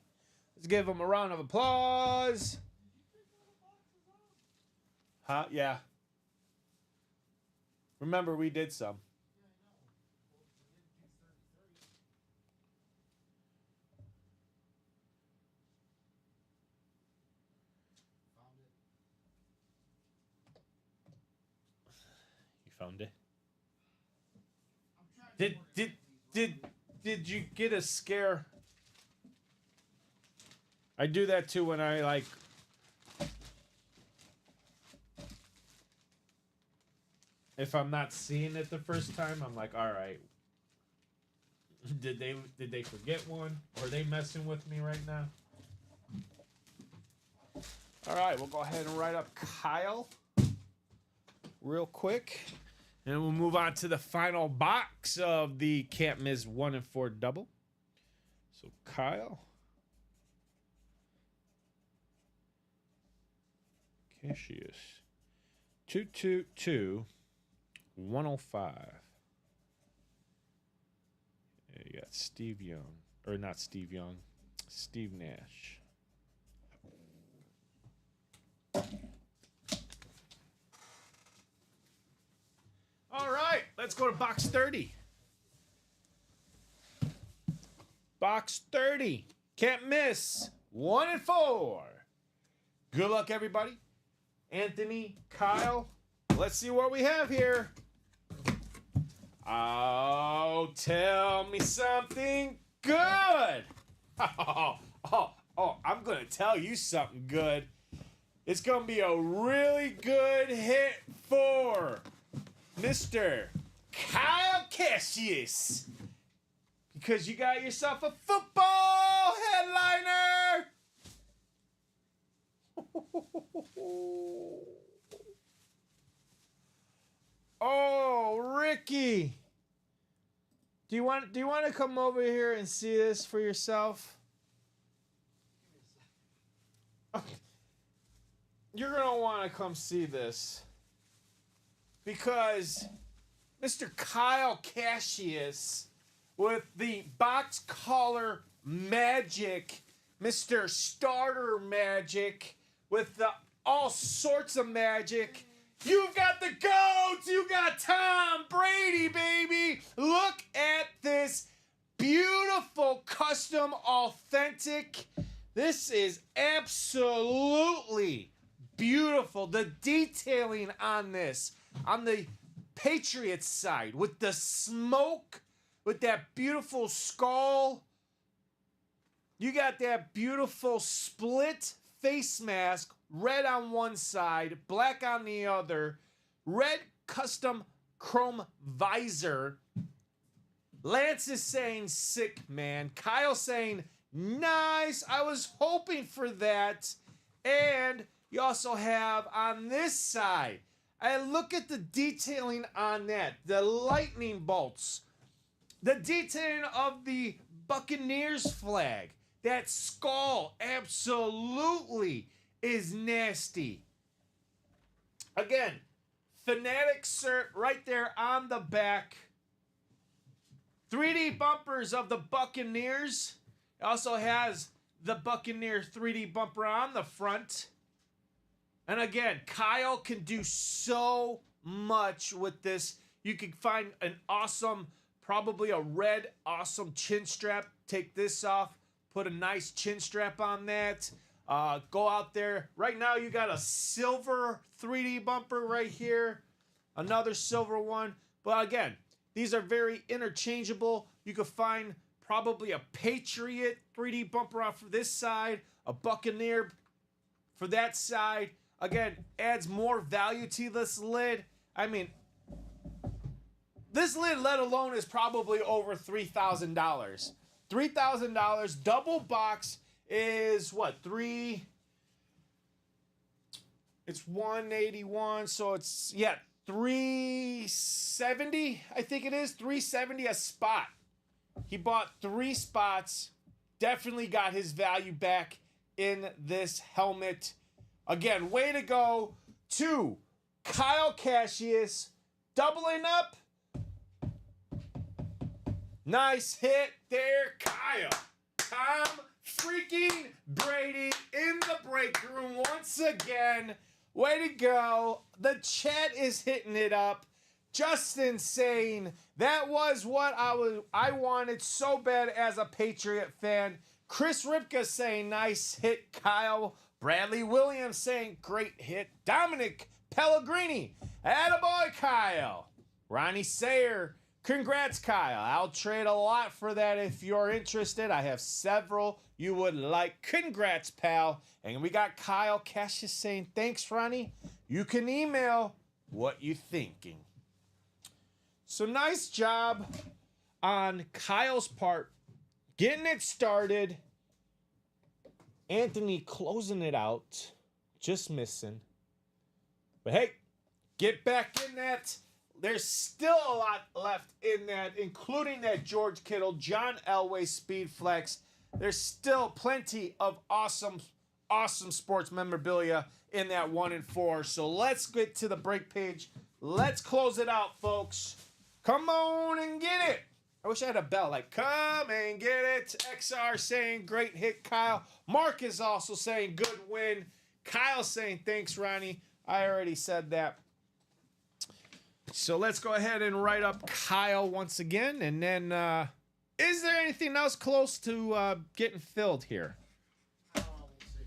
Let's give him a round of applause. Huh? Yeah. Remember, we did some. You found it? Did you get a scare? I do that too when I like. If I'm not seeing it the first time, I'm like, all right. Did they forget one? Or are they messing with me right now? All right, we'll go ahead and write up Kyle real quick. And we'll move on to the final box of the Can't Miss 1 and 4 double. So Kyle. Cassius. 222 105. Yeah, you got Steve Young. Or not Steve Young. Steve Nash. All right, let's go to box 30. Box 30. Can't miss. 1 and 4. Good luck, everybody. Anthony, Kyle. Let's see what we have here. Oh, tell me something good. I'm going to tell you something good. It's going to be a really good hit for Mr. Kyle Cassius. Because you got yourself a football headliner. Oh, Ricky. Do you want to come over here and see this for yourself? You're going to want to come see this. Because Mr. Kyle Cassius with the box collar magic, Mr. Starter Magic with the all sorts of magic. You've got the GOAT! You got Tom Brady, baby! Look at this beautiful, custom, authentic. This is absolutely beautiful. The detailing on this, on the Patriots side, with the smoke, with that beautiful skull. You got that beautiful split face mask, red on one side, black on the other, red custom chrome visor. Lance is saying sick, man. Kyle saying nice. I was hoping for that. And you also have on this side, and look at the detailing on that. The lightning bolts. The detailing of the Buccaneers flag. That skull absolutely is nasty. Again, Fanatic cert right there on the back. 3D bumpers of the Buccaneers. It also has the Buccaneer 3D bumper on the front. And again, Kyle can do so much with this. You can find an awesome, probably a red awesome chin strap. Take this off. Put a nice chin strap on that. Go out there. Right now you got a silver 3D bumper right here. Another silver one. But again, these are very interchangeable. You could find probably a Patriot 3D bumper off for this side. A Buccaneer for that side. Again, adds more value to this lid. I mean, this lid, let alone, is probably over $3,000. $3,000 double box is what? It's 181, so it's 370, I think it is. 370 a spot. He bought 3 spots. Definitely got his value back in this helmet. Again, way to go to Kyle Cassius, doubling up. Nice hit there, Kyle. Tom freaking Brady in the break room once again. Way to go. The chat is hitting it up. Justin saying that was what I wanted so bad as a Patriot fan. Chris Ripka saying nice hit, Kyle. Bradley Williams saying great hit. Dominic Pellegrini, attaboy, Kyle. Ronnie Sayer, congrats, Kyle. I'll trade a lot for that if you're interested. I have several you would like. Congrats, pal. And we got Kyle Cassius saying, thanks, Ronnie. You can email what you thinking. So nice job on Kyle's part, getting it started. Anthony closing it out, just missing. But hey, get back in that. There's still a lot left in that, including that George Kittle, John Elway Speed Flex. There's still plenty of awesome sports memorabilia in that 1 and 4. So let's get to the break page. Let's close it out, folks. Come on and get it. I wish I had a bell like, come and get it. XR saying, great hit, Kyle. Mark is also saying, good win. Kyle saying, thanks, Ronnie. I already said that. So let's go ahead and write up Kyle once again. And then, is there anything else close to getting filled here? We'll see.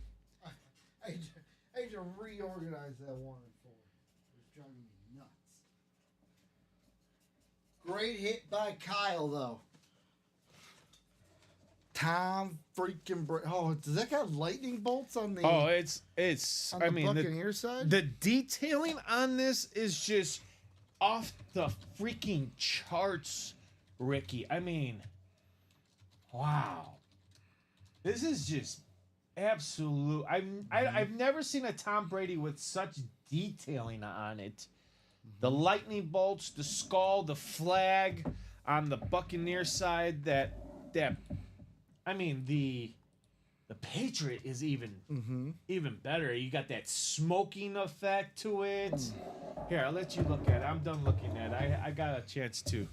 I need to reorganize that 1 and 4. It's driving me nuts. Great hit by Kyle, though. Tom freaking oh, does that got lightning bolts on the? Oh, it's. On the Buccaneer side. The detailing on this is just off the freaking charts, Ricky. I mean, wow. This is just absolute. I've never seen a Tom Brady with such detailing on it. The lightning bolts, the skull, the flag on the Buccaneer side. That I mean the Patriot is even better. You got that smoking effect to it. Here, I'll let you look at it. I'm done looking at it. I got a chance to.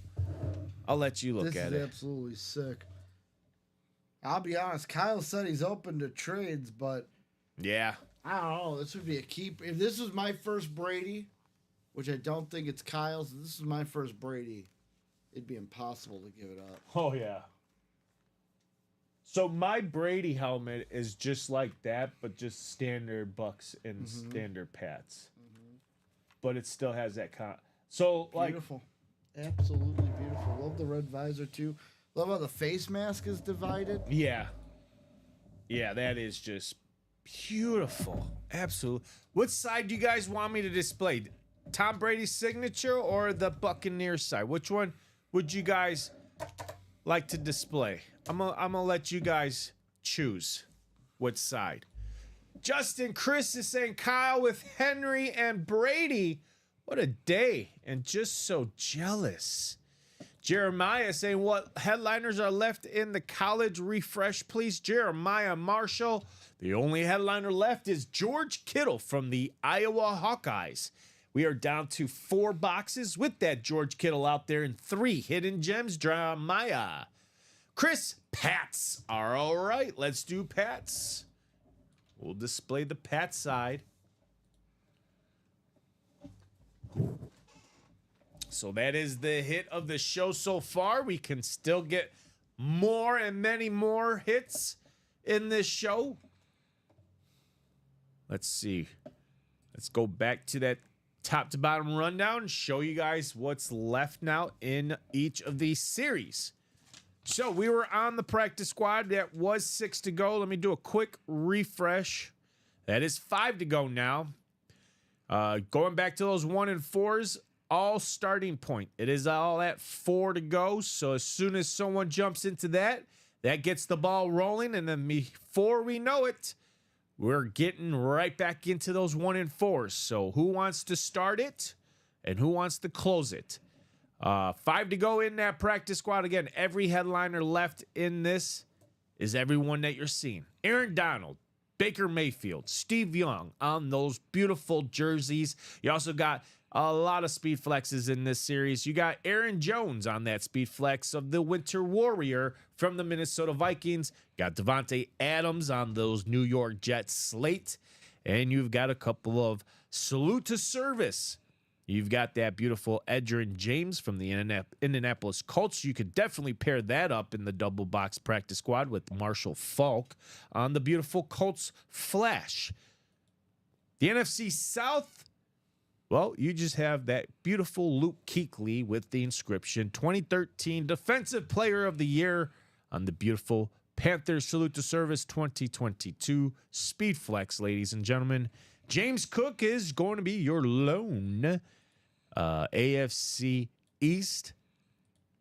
I'll let you look This at is it. absolutely sick. I'll be honest. Kyle said he's open to trades, but Yeah. I don't know. This would be a keep. If this was my first Brady, which I don't think it's Kyle's, this is my first Brady. It'd be impossible to give it up. Oh yeah. So my Brady helmet is just like that, but just standard Bucks and standard Pats. But it still has that So like, Beautiful. Absolutely beautiful. Love the red visor too. Love how the face mask is divided. yeah, that is just beautiful. Absolutely. What side do you guys want me to display? Tom Brady's signature or the Buccaneer side? Which one would you guys like to display? I'm gonna let you guys choose which side. Justin Chris is saying Kyle with Henry and Brady. What a day, and just so jealous. Jeremiah saying, what headliners are left in the college refresh, please? Jeremiah Marshall. The only headliner left is George Kittle from the Iowa Hawkeyes. We are down to 4 boxes with that George Kittle out there and 3 hidden gems. Jeremiah. Chris, Pats are all right. Let's do Pats. We'll display the Pat side. So that is the hit of the show so far. We can still get more and many more hits in this show. Let's see. Let's go back to that top to bottom rundown and show you guys what's left now in each of these series. So we were on the practice squad. That was 6 to go. Let me do a quick refresh. That is 5 to go now. Going back to those 1 and 4s, all starting point. It is all at 4 to go. So as soon as someone jumps into that, that gets the ball rolling. And then before we know it, we're getting right back into those 1 and 4s. So who wants to start it and who wants to close it? 5 to go in that practice squad. Again, every headliner left in this is everyone that you're seeing. Aaron Donald, Baker Mayfield, Steve Young on those beautiful jerseys. You also got a lot of speed flexes in this series. You got Aaron Jones on that speed flex of the Winter Warrior from the Minnesota Vikings. You got Devontae Adams on those New York Jets slate. And you've got a couple of salute to service. You've got that beautiful Edgerrin James from the Indianapolis Colts. You could definitely pair that up in the double box practice squad with Marshall Faulk on the beautiful Colts Flash. The NFC South, well, you just have that beautiful Luke Kuechly with the inscription 2013 Defensive Player of the Year on the beautiful Panthers Salute to Service 2022 Speed Flex, ladies and gentlemen. James Cook is going to be your lone AFC East.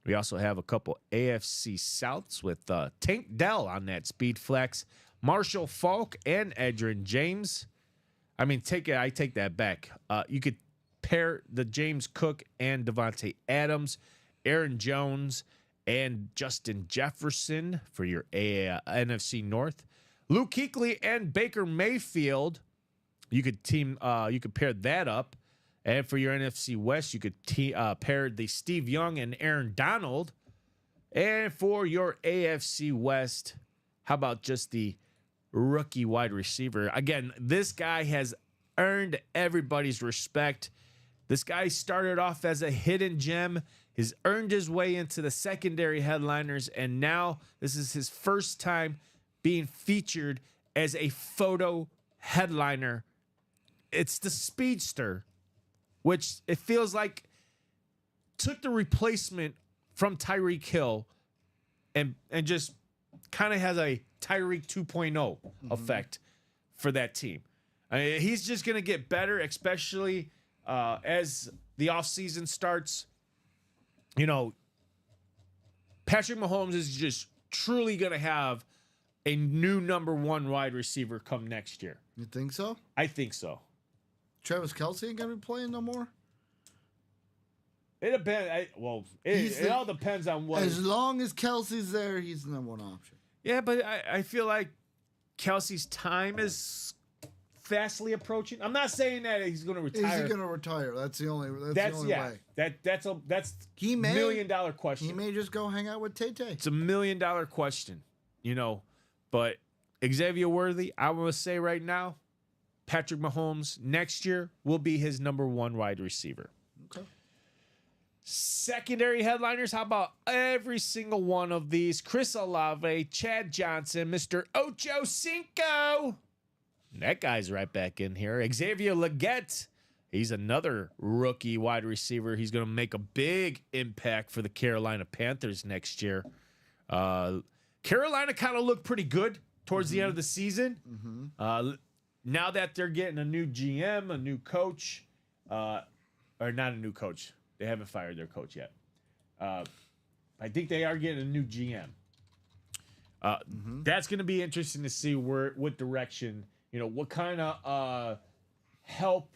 We also have a couple AFC Souths with Tank Dell on that speed flex, Marshall Faulk and Edgerrin James. I mean, I take that back. You could pair the James Cook and Devontae Adams, Aaron Jones, and Justin Jefferson for your NFC North. Luke Kuechly and Baker Mayfield. You could pair that up. And for your NFC West, you could pair the Steve Young and Aaron Donald. And for your AFC West, how about just the rookie wide receiver? Again, this guy has earned everybody's respect. This guy started off as a hidden gem, has earned his way into the secondary headliners, and now this is his first time being featured as a photo headliner. It's the Speedster, which it feels like took the replacement from Tyreek Hill and just kind of has a Tyreek 2.0 effect for that team. I mean, he's just going to get better, especially as the offseason starts, you know, Patrick Mahomes is just truly going to have a new number one wide receiver come next year. You think so? I think so. Travis Kelce ain't gonna be playing no more. It depends. It all depends on what. As long as Kelsey's there, he's the number one option. Yeah, but I feel like Kelsey's time is fastly approaching. I'm not saying that he's going to retire. Is he gonna retire? That's the only. That's the only yeah. way. That's He may $1 million question. He may just go hang out with Tay Tay. It's $1 million question, you know. But Xavier Worthy, I want to say right now, Patrick Mahomes next year will be his number one wide receiver. Okay. Secondary headliners, how about every single one of these? Chris Olave, Chad Johnson, Mr. Ocho Cinco. That guy's right back in here. Xavier Legette. He's another rookie wide receiver. He's going to make a big impact for the Carolina Panthers next year. Carolina kind of looked pretty good towards the end of the season. Now that they're getting a new GM, a new coach, or not a new coach. They haven't fired their coach yet. I think they are getting a new GM. That's going to be interesting to see what direction, what kind of help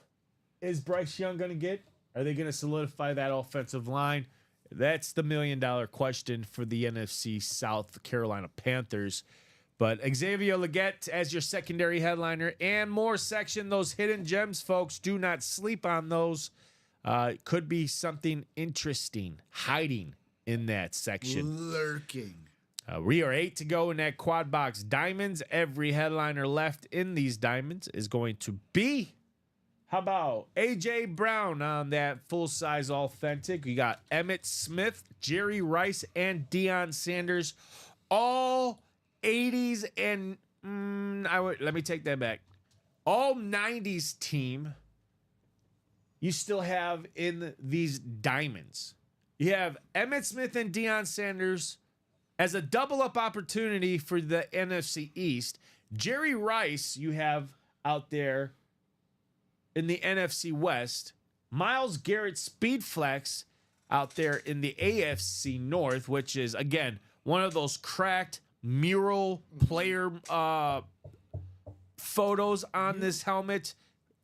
is Bryce Young going to get? Are they going to solidify that offensive line? That's the $1 million question for the NFC South Carolina Panthers. But Xavier Legette as your secondary headliner and more section. Those hidden gems, folks, do not sleep on those. Could be something interesting hiding in that section. Lurking. We are 8 to go in that quad box diamonds. Every headliner left in these diamonds is going to be, how about A.J. Brown on that full-size authentic? We got Emmitt Smith, Jerry Rice, and Deion Sanders. All 80s and let me take that back. All 90s team you still have in these diamonds. You have Emmitt Smith and Deion Sanders as a double-up opportunity for the NFC East. Jerry Rice you have out there in the NFC West. Myles Garrett Speedflex out there in the AFC North, which is, again, one of those cracked mural player photos on this helmet.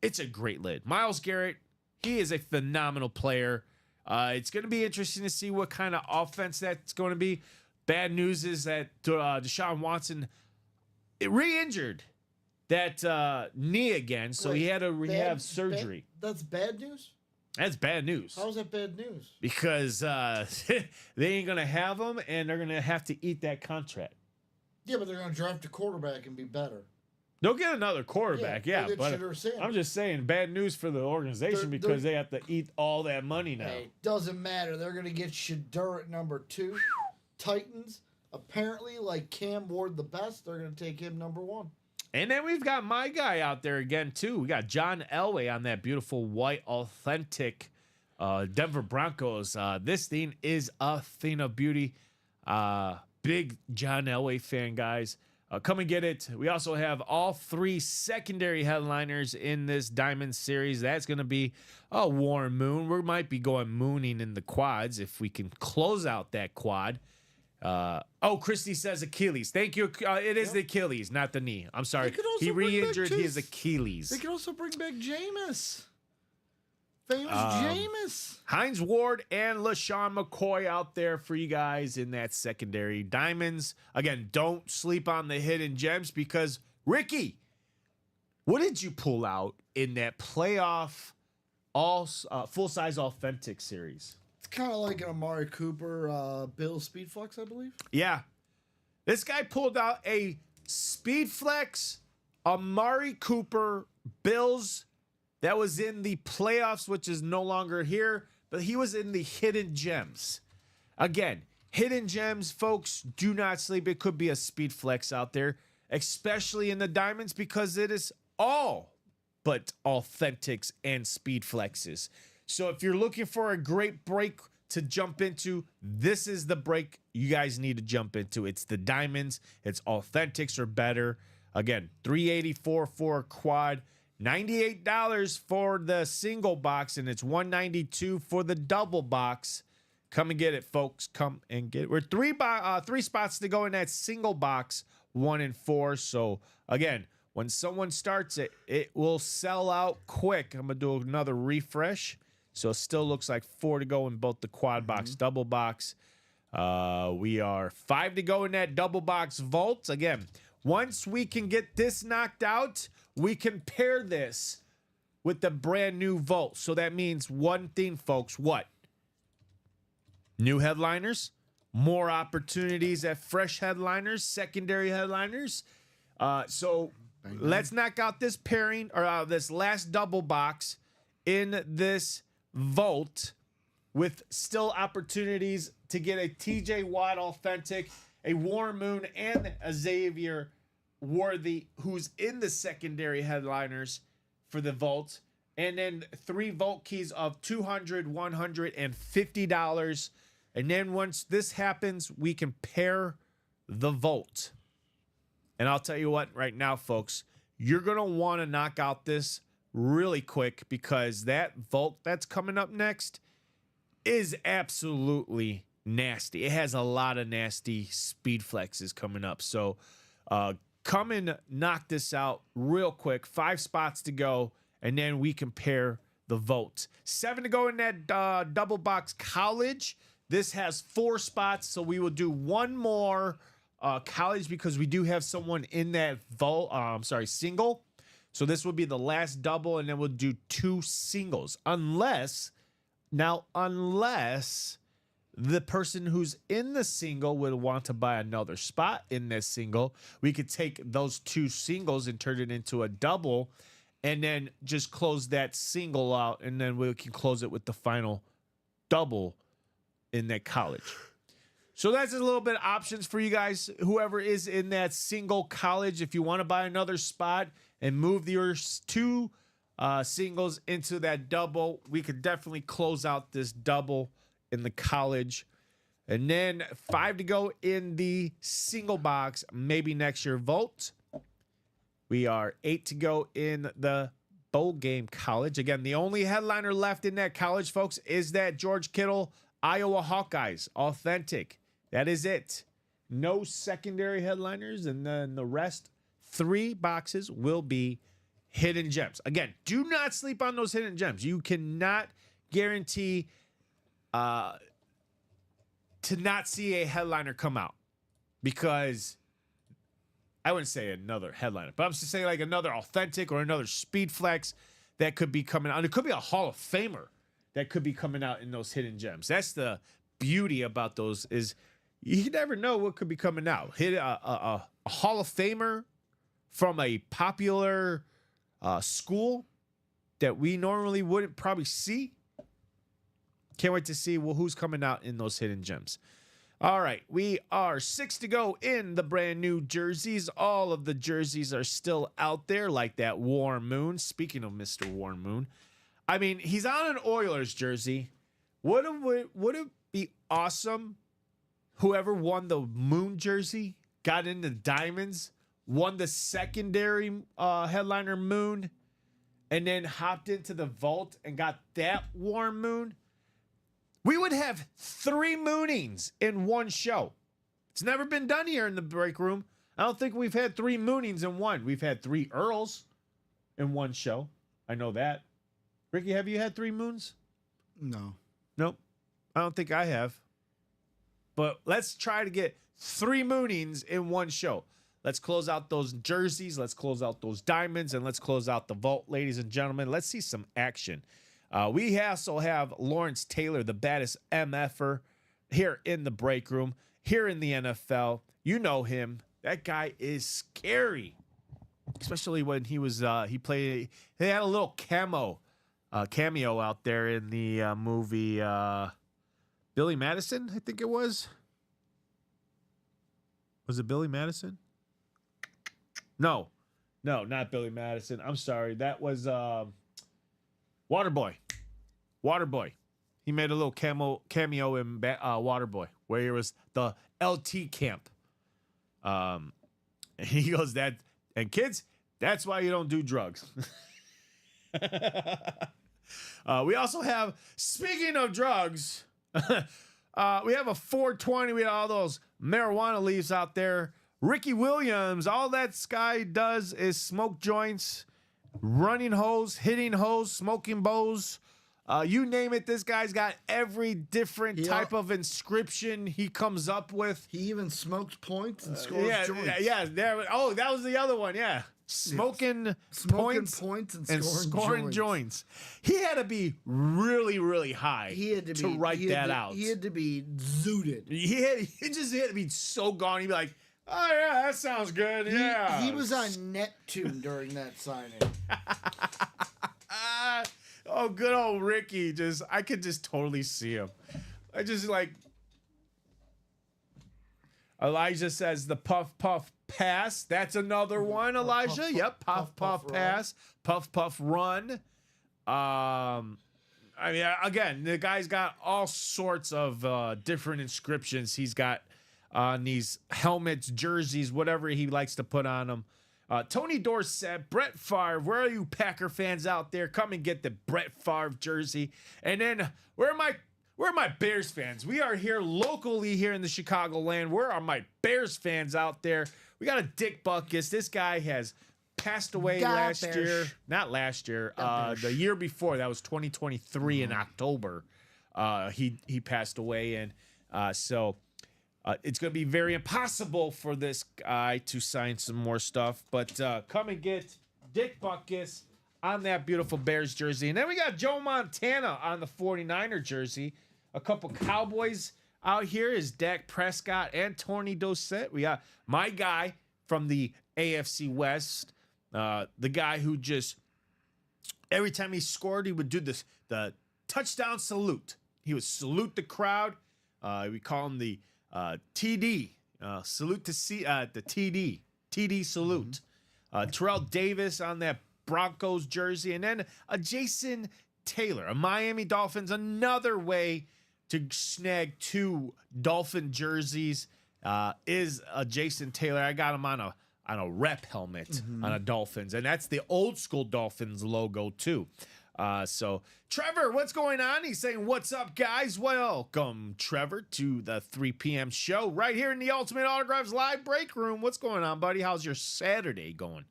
It's a great lid. Myles Garrett, he is a phenomenal player. It's going to be interesting to see what kind of offense that's going to be. Bad news is that Deshaun Watson re-injured that knee again, so he had to rehab surgery. That's bad news? That's bad news. How is that bad news? Because they ain't going to have him, and they're going to have to eat that contract. Yeah, but they're going to draft a quarterback and be better. They'll get another quarterback, Yeah, yeah. But Shedeur Sanders. I'm just saying, bad news for the organization because they have to eat all that money now. Hey, doesn't matter. They're going to get Shedeur at number 2. Titans, apparently, like Cam Ward the best, they're going to take him number 1. And then we've got my guy out there again, too. We got John Elway on that beautiful white, authentic Denver Broncos. This thing is a thing of beauty. Big John Elway fan, guys. Come and get it. We also have all 3 secondary headliners in this Diamond Series. That's going to be a Warren Moon. We might be going mooning in the quads if we can close out that quad. Christy says Achilles. Thank you. It is the Achilles, not the knee. I'm sorry. He re-injured his Achilles. They could also bring back Jameis. Famous Jameis. Hines Ward and LaShawn McCoy out there for you guys in that secondary. Diamonds, again, don't sleep on the hidden gems because, Ricky, what did you pull out in that playoff full-size authentic series? It's kind of like an Amari Cooper, Bill Speedflex, I believe. Yeah. This guy pulled out a Speedflex Amari Cooper Bills that was in the playoffs, which is no longer here, but he was in the hidden gems. Again, hidden gems, folks, do not sleep. It could be a speed flex out there, especially in the diamonds, because it is all but authentics and speed flexes. So if you're looking for a great break to jump into, this is the break you guys need to jump into. It's the diamonds. It's authentics or better. Again, 384 for a quad. $98 for the single box, and it's $192 for the double box. Come and get it, folks. Come and get it. We're three spots to go in that single box, 1 and 4. So again, when someone starts it, it will sell out quick. I'm gonna do another refresh. So it still looks like 4 to go in both the quad box, double box. We are 5 to go in that double box vault. Again, once we can get this knocked out, we can pair this with the brand new vault. So that means one thing, folks. What? New headliners, more opportunities at fresh headliners, secondary headliners. So let's knock out this pairing or this last double box in this vault with still opportunities to get a TJ Watt authentic, a War Moon, and a Xavier Worthy, who's in the secondary headliners for the vault. And then 3 vault keys of $200, $150. And then once this happens, we can pair the vault. And I'll tell you what, right now, folks, you're going to want to knock out this really quick because that vault that's coming up next is absolutely nasty. It has a lot of nasty speed flexes coming up. So come and knock this out real quick. 5 spots to go, and then we can pair the vault. 7 to go in that double box college. This has 4 spots, so we will do one more college because we do have someone in that vault. Single. So this will be the last double, and then we'll do 2 singles. Unless the person who's in the single would want to buy another spot in this single, we could take those 2 singles and turn it into a double, and then just close that single out, and then we can close it with the final double in that college. So that's a little bit of options for you guys. Whoever is in that single college, if you want to buy another spot and move your 2 singles into that double, we could definitely close out this double in the college. And then 5 to go in the single box, maybe next year vault. We are 8 to go in the bowl game college. Again, the only headliner left in that college, folks, is that George Kittle Iowa Hawkeyes authentic. That is it. No secondary headliners, and then the rest 3 boxes will be hidden gems. Again, do not sleep on those hidden gems. You cannot guarantee to not see a headliner come out, because I wouldn't say another headliner, but I'm just saying like another authentic or another speed flex that could be coming out. It could be a Hall of Famer that could be coming out in those hidden gems. That's the beauty about those, is you never know what could be coming out. Hit a Hall of Famer from a popular school that we normally wouldn't probably see. Can't wait to see who's coming out in those hidden gems. All right, we are 6 to go in the brand new jerseys. All of the jerseys are still out there, like that War Moon. Speaking of Mr. War Moon, I mean, he's on an Oilers jersey. Would it be awesome? Whoever won the Moon jersey, got into Diamonds, won the secondary headliner Moon, and then hopped into the vault and got that War Moon. We would have 3 moonings in one show. It's never been done here in the break room. I don't think we've had 3 moonings in one. We've had 3 Earls in one show. I know that. Ricky, have you had 3 moons? No. Nope. I don't think I have. But let's try to get 3 moonings in one show. Let's close out those jerseys. Let's close out those diamonds. And let's close out the vault, ladies and gentlemen. Let's see some action. We also have Lawrence Taylor, the baddest MFer, here in the break room, here in the NFL. You know him. That guy is scary. Especially when he was, he had a little cameo out there in the movie Billy Madison, I think it was. Was it Billy Madison? No, not Billy Madison. I'm sorry. That was Waterboy. He made a little cameo in Waterboy, where he was the LT camp. And he goes, and kids, that's why you don't do drugs. We also have, speaking of drugs, we have a 420. We have all those marijuana leaves out there. Ricky Williams, all that guy does is smoke joints, running hose, hitting hose, smoking bows. You name it, this guy's got every different type of inscription he comes up with. He even smoked points and scores joints. There. Oh, that was the other one. Yeah, smoking points and scoring joints. He had to be really, really high. He had to write that out. He had to be zooted. He just had to be so gone. He'd be like, "Oh yeah, that sounds good." Yeah, He was on Neptune during that signing. Oh, good old Ricky. I could just totally see him. I just like. Elijah says the puff puff pass. That's another one, Elijah. Puff puff pass. Puff puff run. I mean, again, the guy's got all sorts of different inscriptions he's got on these helmets, jerseys, whatever he likes to put on them. Tony Dorsett, Brett Favre, where are you Packer fans out there? Come and get the Brett Favre jersey. And then where are my Bears fans? We are here locally here in the Chicagoland. Where are my Bears fans out there? We got a Dick Butkus. This guy has passed away last year. Not last year. The year before. That was 2023 in October. He passed away, and so. It's going to be very impossible for this guy to sign some more stuff. But come and get Dick Butkus on that beautiful Bears jersey. And then we got Joe Montana on the 49er jersey. A couple Cowboys out here is Dak Prescott and Tony Dorsett. We got my guy from the AFC West. The guy who just, every time he scored, he would do the touchdown salute. He would salute the crowd. We call him the TD, salute to the TD salute. Terrell Davis on that Broncos jersey, and then a Jason Taylor, a Miami Dolphins, another way to snag two Dolphin jerseys is a Jason Taylor. I got him on a rep helmet on a Dolphins, and that's the old school Dolphins logo too. So Trevor, what's going on? He's saying, "What's up, guys? Welcome, Trevor, to the 3 p.m. show right here in the Ultimate Autographs live break room. What's going on, buddy? How's your Saturday going?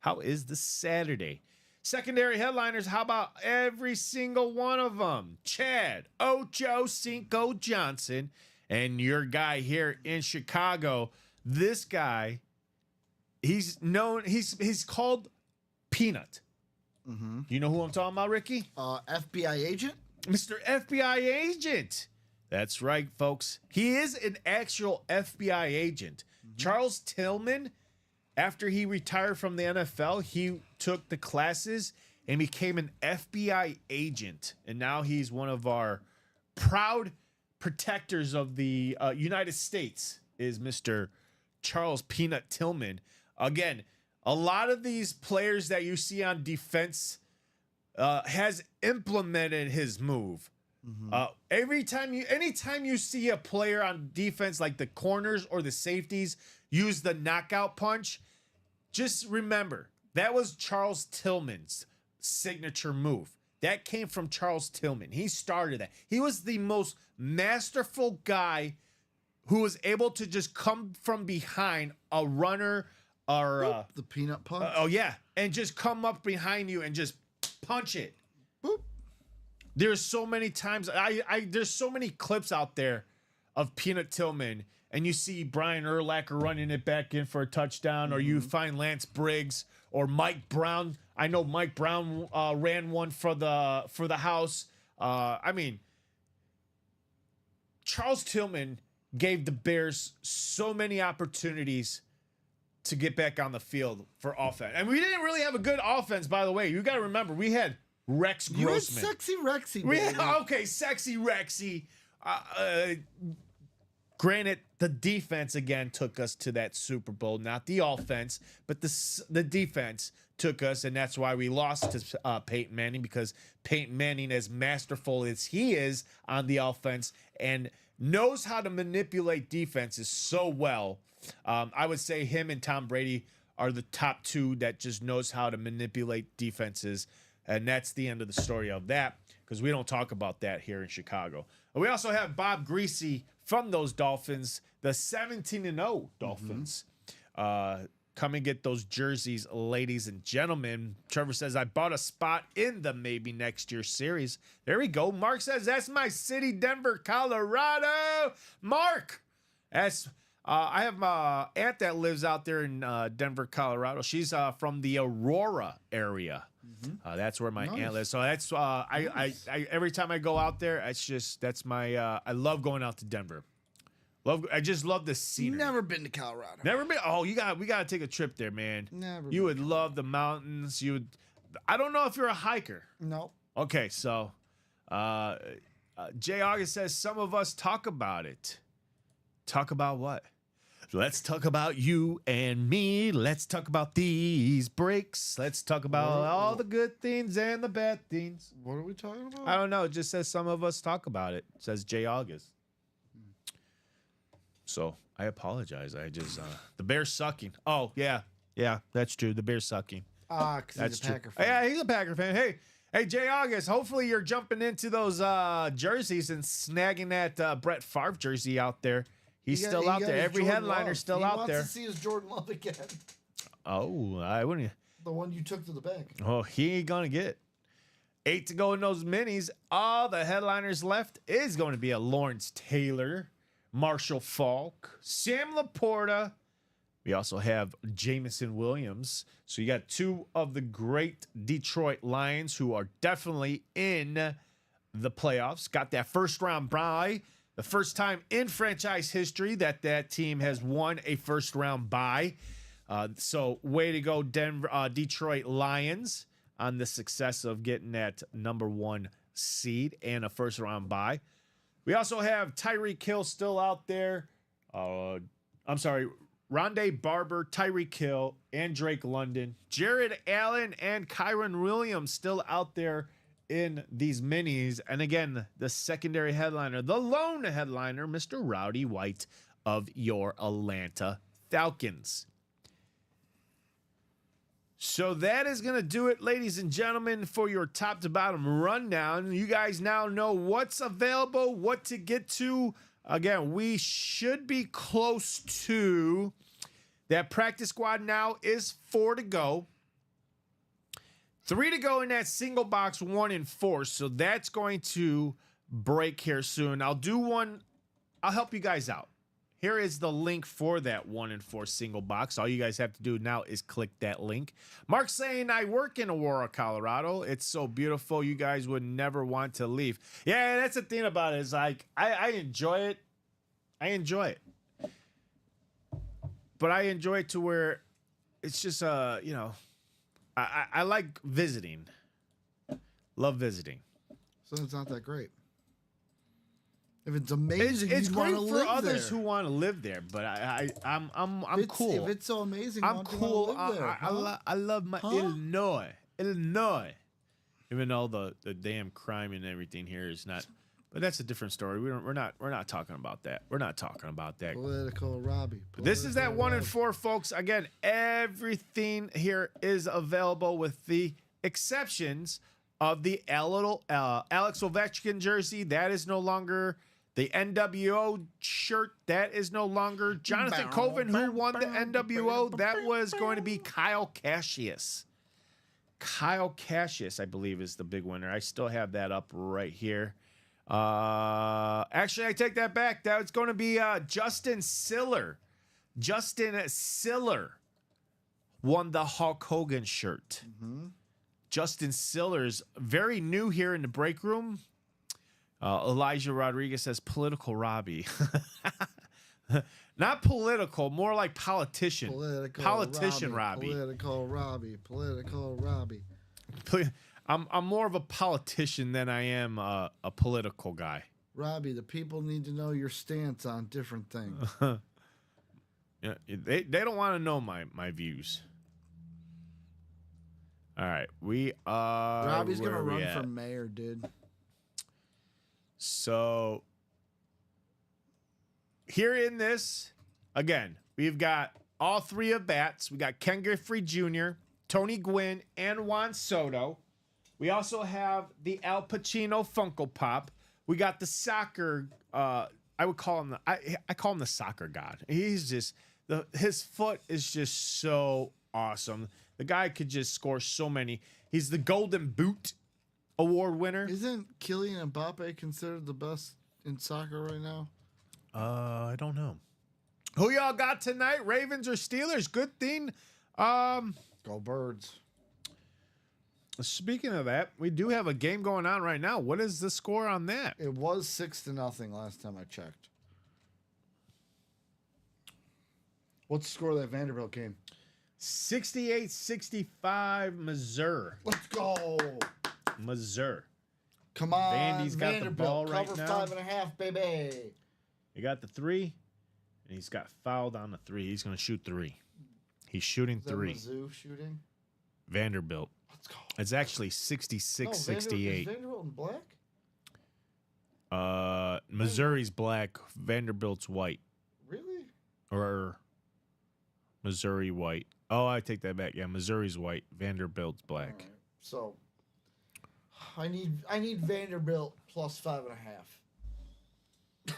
How is the Saturday? Secondary headliners, how about every single one of them? Chad Ocho Cinco Johnson and your guy here in Chicago. This guy, he's called Peanut. You know who I'm talking about, Ricky? FBI agent? Mr. FBI agent. That's right, folks. He is an actual FBI agent. Charles Tillman, after he retired from the NFL, he took the classes and became an FBI agent. And now he's one of our proud protectors of the United States, is Mr. Charles Peanut Tillman. Again, a lot of these players that you see on defense has implemented his move. Anytime you see a player on defense, like the corners or the safeties, use the knockout punch, just remember that was Charles Tillman's signature move. That came from Charles Tillman. He started that. He was the most masterful guy who was able to just come from behind a runner. Or the peanut punch. And just come up behind you and just punch it. Boop. There's so many times there's so many clips out there of Peanut Tillman, and you see Brian Urlacher running it back in for a touchdown, or you find Lance Briggs or Mike Brown. I know Mike Brown ran one for the house. I mean, Charles Tillman gave the Bears so many opportunities to get back on the field for offense. And we didn't really have a good offense, by the way. You got to remember, we had Rex Grossman. You had Sexy Rexy, baby. Sexy Rexy. Granted, the defense, again, took us to that Super Bowl. Not the offense, but the defense took us, and that's why we lost to Peyton Manning, because Peyton Manning, as masterful as he is on the offense and knows how to manipulate defenses so well, I would say him and Tom Brady are the top two that just knows how to manipulate defenses. And that's the end of the story of that, because we don't talk about that here in Chicago. And we also have Bob Greasy from those Dolphins, the 17-0 Dolphins. Come and get those jerseys, ladies and gentlemen. Trevor says, I bought a spot in the maybe next year series. There we go. Mark says, that's my city, Denver, Colorado. Mark, that's I have my aunt that lives out there in Denver, Colorado. She's from the Aurora area. That's where my aunt lives. So that's I every time I go out there, that's my I love going out to Denver. I just love the scenery. Never been to Colorado. Never been. Oh, we gotta take a trip there, man. Never. You would love the mountains. I don't know if you're a hiker. No. Okay, so Jay August says some of us talk about it. Talk about what? Let's talk about you and me. Let's talk about these breaks. Let's talk about all the good things and the bad things. What are we talking about? I don't know. It just says some of us talk about it. It says Jay August. So I apologize. I just the Bears sucking. Oh yeah, that's true. The Bears sucking. Because That's he's a true. Packer fan. Yeah, he's a Packer fan. Hey, Jay August. Hopefully you're jumping into those jerseys and snagging that Brett Favre jersey out there. He's still out there. Every headliner's still out there. He wants to see his Jordan Love again. Oh, I wouldn't. The one you took to the bank. Oh, he ain't gonna get 8 to go in those minis. All the headliners left is going to be a Lawrence Taylor, Marshall Faulk, Sam Laporta. We also have Jameson Williams. So you got 2 of the great Detroit Lions who are definitely in the playoffs. Got that first round bye. The first time in franchise history that team has won a first round bye. So way to go, Detroit Lions, on the success of getting that number 1 seed and a first round bye. We also have Tyreek Hill still out there. Rondé Barber, Tyreek Hill, and Drake London. Jared Allen and Kyron Williams still out there in these minis. And again, the secondary headliner, the lone headliner, Mr. Rowdy White of your Atlanta Falcons. So that is going to do it, ladies and gentlemen, for your top to bottom rundown. You guys now know what's available, what to get to. Again, we should be close to that practice squad. Now is 4 to go. 3 to go in that single box 1 and 4. So that's going to break here soon. I'll do one. I'll help you guys out. Here is the link for that 1 and 4 single box. All you guys have to do now is click that link. Mark's saying, I work in Aurora, Colorado. It's so beautiful. You guys would never want to leave. Yeah, that's the thing about it. Is like, I enjoy it. I enjoy it. But I enjoy it to where it's just, I like visiting. Love visiting. So it's not that great. If it's amazing, It's you'd great wanna for live others there. who want to live there, but I'm cool. If it's so amazing, I'm why don't you cool. wanna live there, huh? I love my Illinois. Even though the damn crime and everything here is not, but that's a different story. We're not talking about that. We're not talking about that. Political Robbie. But this is that Political 1 and Robbie. 4, folks. Again, everything here is available with the exceptions of the Alex Ovechkin jersey. That is no longer. The NWO shirt, that is no longer. Jonathan Coven, who won the NWO, that was going to be Kyle Cassius. Kyle Cassius, I believe, is the big winner. I still have that up right here. Actually, I take that back. That was going to be Justin Siller. Justin Siller won the Hulk Hogan shirt. Justin Siller's very new here in the break room. Elijah Rodriguez says political Robbie. Not political, more like politician. Politician Robbie. Political Robbie. Political Robbie. I'm more of a politician than I am a political guy. Robbie, the people need to know your stance on different things. Yeah, they don't want to know my views. All right, we are. Robbie's gonna where we run at? for mayor, dude. So here in this, again, we've got all 3 at bats. We got Ken Griffey Jr., Tony Gwynn, and Juan Soto. We also have the Al Pacino Funko Pop. We got the soccer. I would call him I call him the soccer god. He's just his foot is just so awesome. The guy could just score so many. He's the Golden Boot Award winner. Isn't Kylian Mbappe considered the best in soccer right now? I don't know. Who y'all got tonight? Ravens or Steelers? Good thing. Go Birds. Speaking of that, we do have a game going on right now. What is the score on that? It was 6-0 last time I checked. What's the score of that Vanderbilt game? 68-65 Missouri. Let's go. Missouri. Come on, Vandy's got the Vanderbilt. ball right Cover now. 5.5, baby. He got the 3, and he's got fouled on the 3. He's going to shoot 3. He's shooting Is that 3. Mizzou shooting? Vanderbilt. Let's go. It's actually No, 66-68. Is Vanderbilt in black? Missouri's black. Vanderbilt's white. Really? Or Missouri white. Oh, I take that back. Yeah, Missouri's white. Vanderbilt's black. All right. So I need Vanderbilt plus 5.5.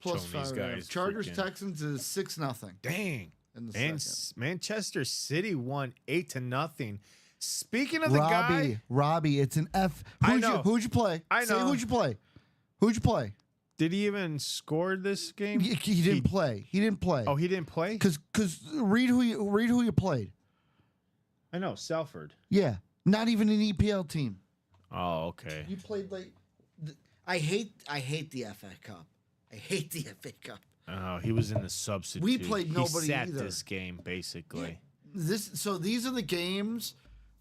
Plus Showing these 5.5. guys Chargers freaking- Texans is 6-0 Dang. in the And second. Manchester City won 8-0. Speaking of the guy, Robbie, it's an F. I know. Who'd you play? I Say know. who'd you play? Who'd you play? did he even score this game? He didn't play. He didn't play. Oh, he didn't play? Cause read who you played. I know, Salford. Yeah, not even an EPL team. Oh, okay. You played like I hate the FA Cup. I hate the FA Cup. Oh, he was in the substitute. We played he nobody sat either. this game, basically. These are the games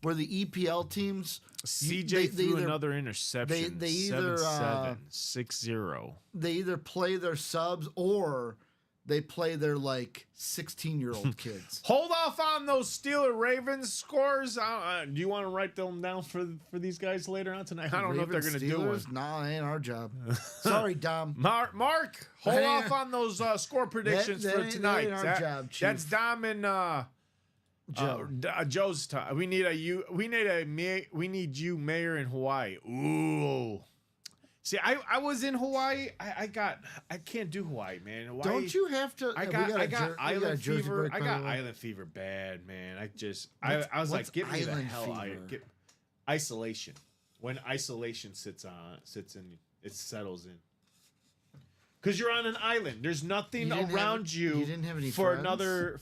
where the EPL teams CJ they threw either- another interception. they either, 7-7, 6-0. they either play their subs or they play their like 16-year-old kids. Hold off on those Steeler Ravens scores. Do you want to write them down for these guys later on tonight? I don't know if they're going to do one. Steelers? Nah, ain't our job. Sorry, Dom. Mark, hold That off ain't- on those score predictions that for ain't- that tonight. ain't our job, Chief. That's Dom and Joe. Joe's time. We need you, mayor in Hawaii. Ooh. See, I was in Hawaii. I can't do Hawaii, man. Hawaii, Don't you have to? I we got a island Jersey fever. break, I by got the way. island fever bad, man. I was What's like, get me the island hell out. fever? Get isolation. When isolation sits in, it settles in. Because you're on an island. There's nothing You didn't around have- you you didn't have any for friends?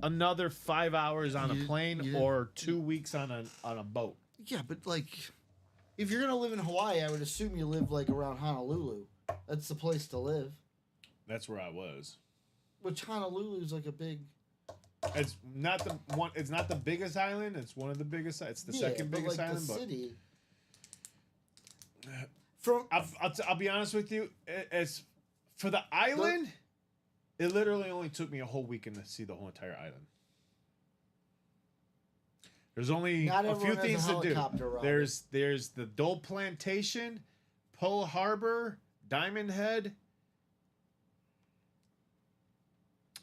another 5 hours on You a plane didn't- or 2 weeks on a boat. Yeah, but like, if you're gonna live in Hawaii, I would assume you live like around Honolulu. That's the place to live. That's where I was. Which Honolulu's like a big. It's not the one. It's not the biggest island. It's one of the biggest. It's the Yeah, second but biggest like island. the But city. From I'll be honest with you. As for the island, it literally only took me a whole weekend to see the whole entire island. There's only Not a few everyone has a things to do. helicopter, Robbie. There's the Dole Plantation, Pearl Harbor, Diamond Head,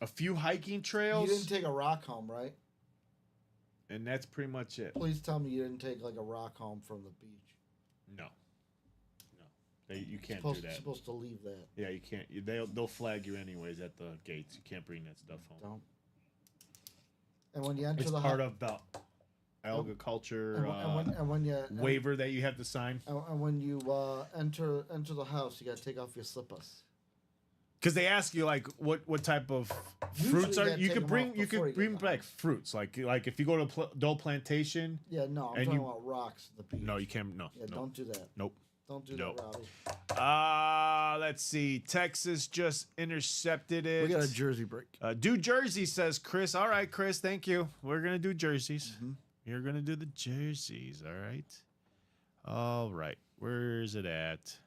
a few hiking you trails, didn't take a rock home, right? and that's pretty much it. Please tell me you didn't take like a rock home from the beach. No. You can't Supposed, do that. supposed to leave that. Yeah, you can't. They'll flag you anyways at the gates. You can't bring that stuff home. Don't. And when you enter It's the part of the alga culture and when you waiver that you have to sign. and when you enter the house, you gotta take off your slippers. Because they ask you like what type of Usually fruits you are gotta you take could 'em bring off you before could you get bring in the back fruits like if you go to Dole Plantation. Yeah, no, I'm And talking you- about rocks at the beach. No, you can't. No, Yeah, no. don't do that. Nope. Don't do Nope. that, Robbie. Let's see. Texas just intercepted it. We got a jersey break. Do Jersey, says Chris. All right, Chris, thank you. We're going to do jerseys. You're going to do the jerseys, all right? All right. Where is it at?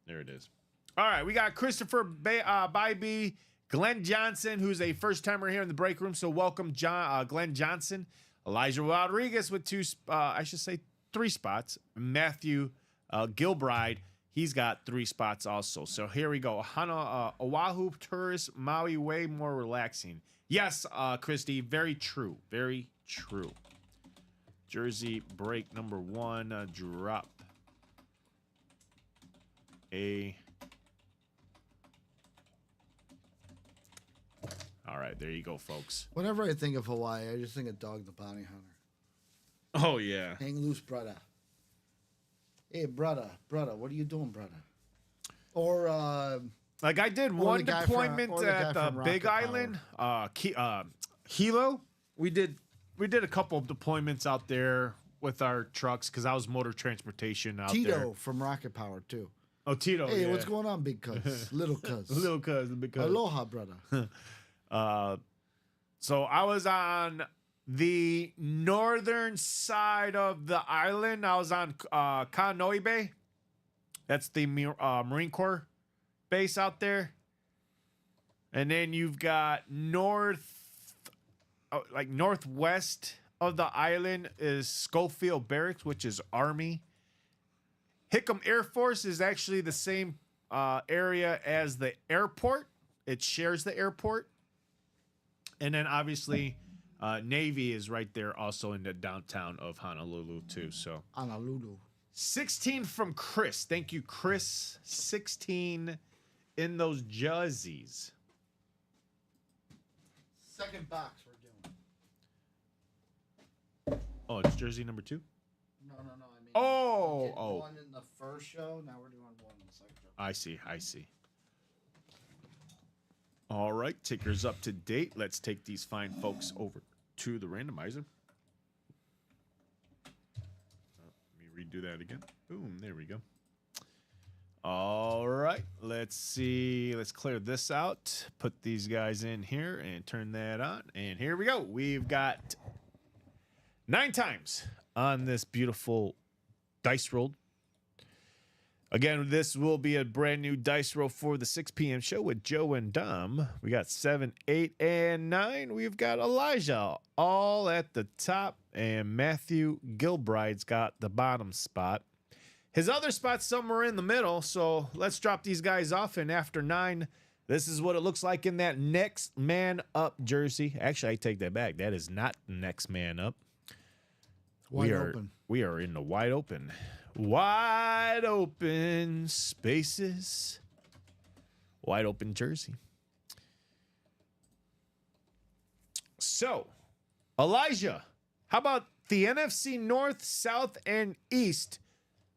There it is. All right, we got Christopher Bybee, Glenn Johnson, who's a first-timer here in the break room, so welcome, Glenn Johnson. Elijah Rodriguez with 3 spots. Matthew Gilbride, He's got 3 spots also. So here we go. Oahu tourist, Maui, way more relaxing. Yes, Christy, very true. Very true. Jersey break number 1, drop. All right, there you go, folks. Whenever I think of Hawaii, I just think of Dog the Bounty Hunter. Oh, yeah. Hang loose, brother. Hey, brother, what are you doing, brother? Or Like I did Or one the guy deployment from- or the guy at the from Big Rocket Island, Hilo. We did a couple of deployments out there with our trucks because I was motor transportation out Tito there. from Rocket Power too. Oh, Tito. Hey, yeah. what's going on, big cuz? Little cuz. Little cuz, because Aloha, brother. so I was on the northern side of the island. I was on Kahanoi Bay. That's the Marine Corps base out there. And then you've got northwest of the island is Schofield Barracks, which is Army. Hickam Air Force is actually the same area as the airport. It shares the airport. And then obviously Navy is right there also in the downtown of Honolulu too. So Honolulu. 16 from Chris. Thank you, Chris. 16 in those jerseys. Second box we're doing. Oh, it's jersey number 2? No. I mean, Oh, we did oh. one in the first show. Now we're doing one in the second show. I see. All right, tickers up to date. Let's take these fine folks over to the randomizer. Let me redo that again. Boom, there we go. All right, let's see. Let's clear this out. Put these guys in here and turn that on. And here we go. We've got 9 times on this beautiful dice roll. Again, this will be a brand new dice roll for the 6 p.m. show with Joe and Dom. We got 7, 8, and 9. We've got Elijah all at the top, and Matthew Gilbride's got the bottom spot. His other spot's somewhere in the middle, so let's drop these guys off. And after 9, this is what it looks like in that next man up jersey. Actually, I take that back. That is not next man up. Wide open. We are in the wide open. Wide open spaces. Wide open jersey. So, Elijah, how about the NFC North, South, and East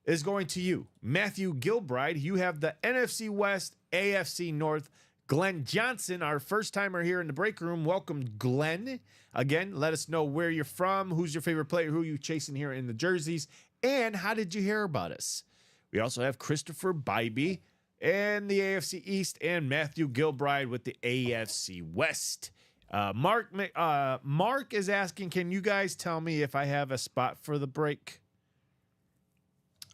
is going to you? Matthew Gilbride, you have the NFC West, AFC North. Glenn Johnson, our first timer here in the break room. Welcome, Glenn. Again, let us know where you're from, who's your favorite player, who are you chasing here in the jerseys, and how did you hear about us? We also have Christopher Bybee and the AFC East, and Matthew Gilbride with the AFC West. Mark is asking, can you guys tell me if I have a spot for the break?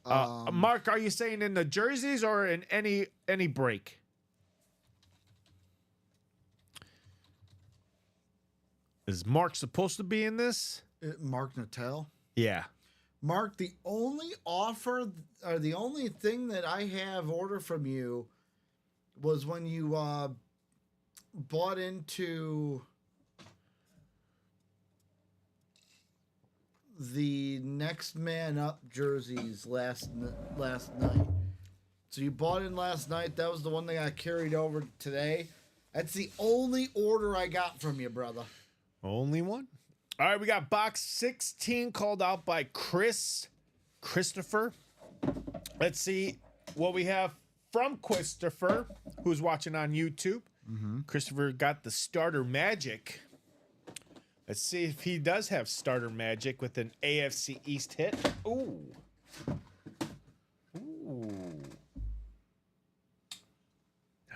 Mark, are you saying in the jerseys or in any break? Is Mark supposed to be in this? Mark Natel. Yeah. Mark, the only offer or the only thing that I have ordered from you was when you bought into the next man up jerseys last night. So you bought in last night. That was the one that got carried over today. That's the only order I got from you, brother. Only one? All right, we got box 16 called out by Christopher. Let's see what we have from Christopher, who's watching on YouTube. Christopher got the starter magic. Let's see if he does have starter magic with an AFC East hit. Ooh.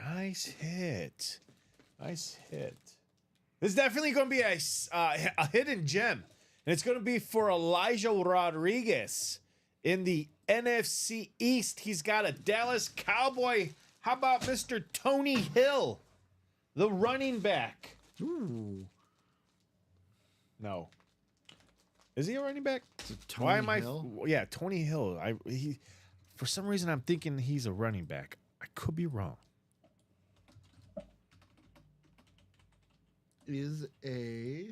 Nice hit. Nice hit. This is definitely going to be a hidden gem. And it's going to be for Elijah Rodriguez in the NFC East. He's got a Dallas Cowboy. How about Mr. Tony Hill, the running back? Ooh. No. Is he a running back? Tony Why am Hill? Yeah, Tony Hill. For some reason, I'm thinking he's a running back. I could be wrong. Is a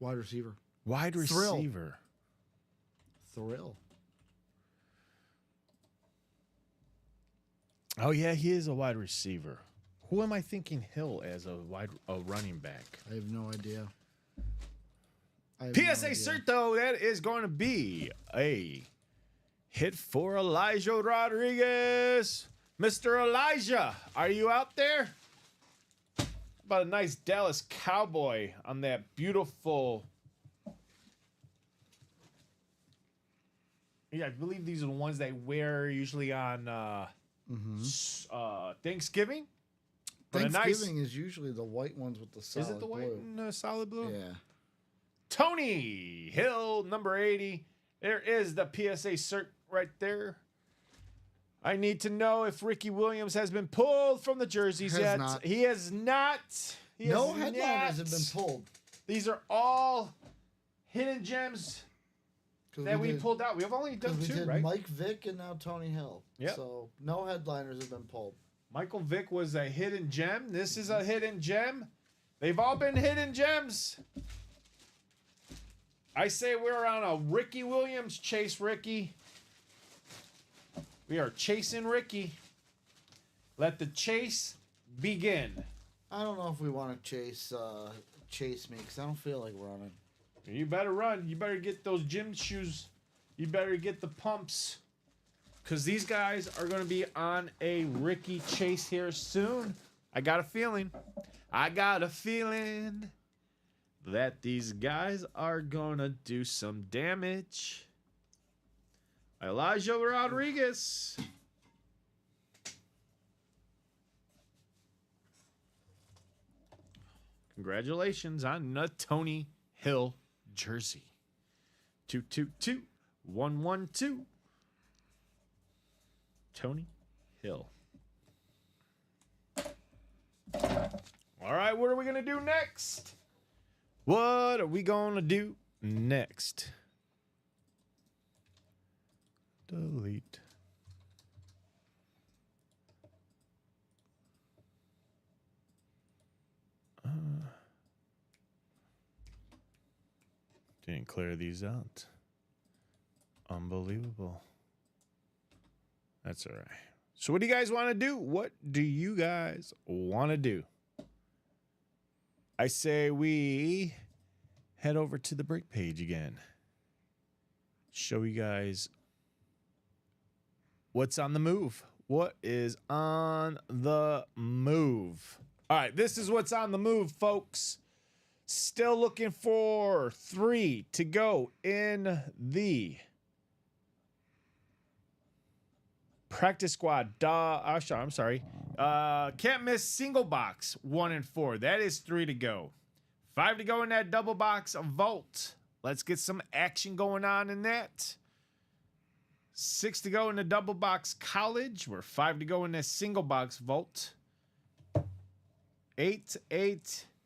wide receiver. Wide Thrill. receiver. Thrill. Oh yeah, he is a wide receiver. Who am I thinking Hill as a running back? I have no idea. I have no PSA idea. cert though, that is going to be a hit for Elijah Rodriguez. Mr. Elijah, are you out there? How about a nice Dallas Cowboy on that beautiful. Yeah, I believe these are the ones they wear usually on Thanksgiving. But a nice- Thanksgiving is usually the white ones with the solid Is it the white blue. and solid blue? Yeah. Tony Hill, number 80. There is the PSA cert right there. I need to know if Ricky Williams has been pulled from the jerseys Has yet. not. He has not. He No has headliners have not. been pulled. These are all hidden gems 'Cause that we did- pulled out. We have only 'cause done we two, did right? Mike Vick and now Tony Hill. Yep. So no headliners have been pulled. Michael Vick was a hidden gem. This is a hidden gem. They've all been hidden gems. I say we're on a Ricky Williams chase, Ricky. We are chasing Ricky. Let the chase begin. I don't know if we want to chase me because I don't feel like running. You better run. You better get those gym shoes. You better get the pumps. Because these guys are going to be on a Ricky chase here soon. I got a feeling. That these guys are going to do some damage. Elijah Rodriguez. Congratulations on the Tony Hill jersey. 222-112. Tony Hill. All right, what are we going to do next? What are we going to do next? Delete. Didn't clear these out. Unbelievable. That's all right. So what do you guys want to do? What do you guys want to do? I say we head over to the break page again. Show you guys what's on the move. What is on the move? All right, this is what's on the move, folks. Still looking for 3 to go in the practice squad. I'm sorry. Can't miss single box 1 and 4. That is 3 to go. 5 to go in that double box of vault. Let's get some action going on in that. 6 to go in the double box college. We're 5 to go in this single box vault. 8,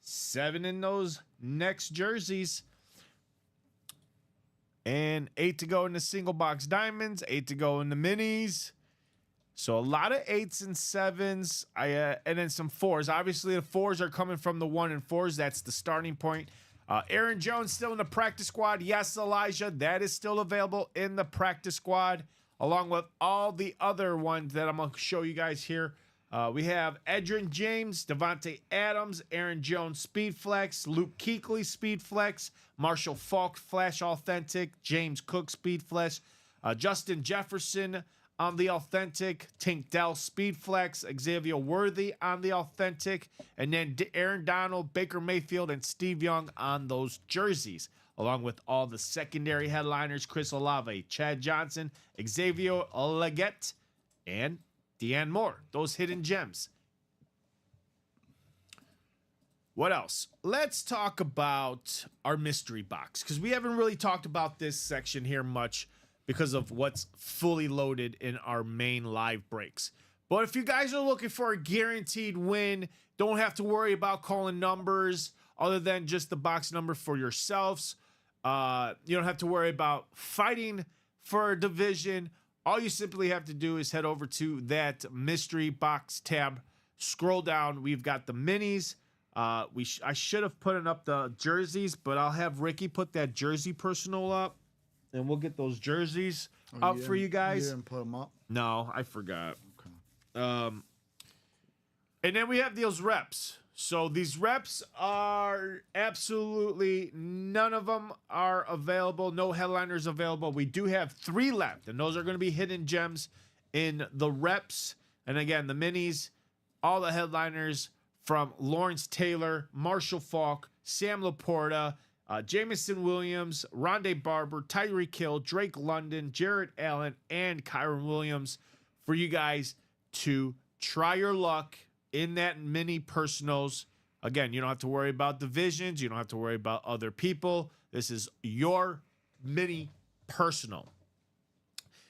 7 in those next jerseys. And 8 to go in the single box diamonds. 8 to go in the minis. So a lot of 8s and 7s, and then some 4s. Obviously, the 4s are coming from the 1 and 4s. That's the starting point. Aaron Jones still in the practice squad. Yes, Elijah, that is still available in the practice squad, along with all the other ones that I'm going to show you guys here. We have Edgerrin James, Devontae Adams, Aaron Jones Speed Flex, Luke Kuechly Speed Flex, Marshall Faulk Flash Authentic, James Cook Speed Flex, Justin Jefferson on the Authentic, Tank Dell Speed Flex, Xavier Worthy on the Authentic, and then Aaron Donald, Baker Mayfield, and Steve Young on those jerseys, along with all the secondary headliners, Chris Olave, Chad Johnson, Xavier Legette, and Deanne Moore. Those hidden gems. What else? Let's talk about our mystery box, because we haven't really talked about this section here much because of what's fully loaded in our main live breaks. But if you guys are looking for a guaranteed win, don't have to worry about calling numbers other than just the box number for yourselves. You don't have to worry about fighting for a division. all you simply have to do is head over to that mystery box tab, scroll down. We've got the minis. I should have put up the jerseys, but I'll have Ricky put that jersey personal up, and we'll get those jerseys up for you guys. You didn't put them up? No, I forgot. Okay. And then we have those reps. So these reps are absolutely none of them are available. No headliners available. We do have 3 left, and those are going to be hidden gems in the reps. And again, the minis, all the headliners from Lawrence Taylor, Marshall Faulk, Sam Laporta, Jamison Williams, Rondé Barber, Tyreek Hill, Drake London, Jared Allen, and Kyron Williams for you guys to try your luck in that mini personals. Again, you don't have to worry about divisions. You don't have to worry about other people. This is your mini personal.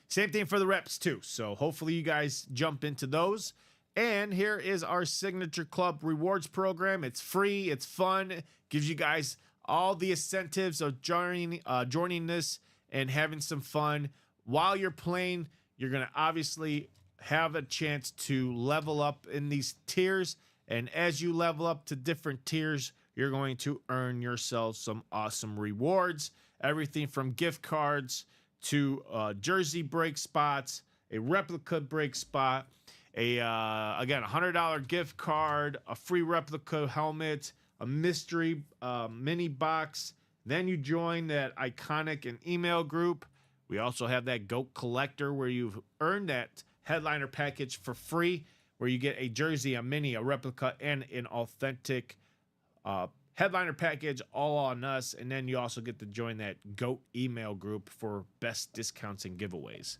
Same thing for the reps too. So hopefully you guys jump into those. And here is our Signature Club rewards program. It's free. It's fun. Gives you guys all the incentives of joining this and having some fun. While you're playing, you're going to obviously have a chance to level up in these tiers. And as you level up to different tiers, you're going to earn yourself some awesome rewards. Everything from gift cards to jersey break spots, a replica break spot, again, $100 gift card, a free replica helmet, a mystery mini box. Then you join that iconic and email group. We also have that GOAT collector where you've earned that headliner package for free, where you get a jersey, a mini, a replica, and an authentic headliner package all on us. And then you also get to join that GOAT email group for best discounts and giveaways.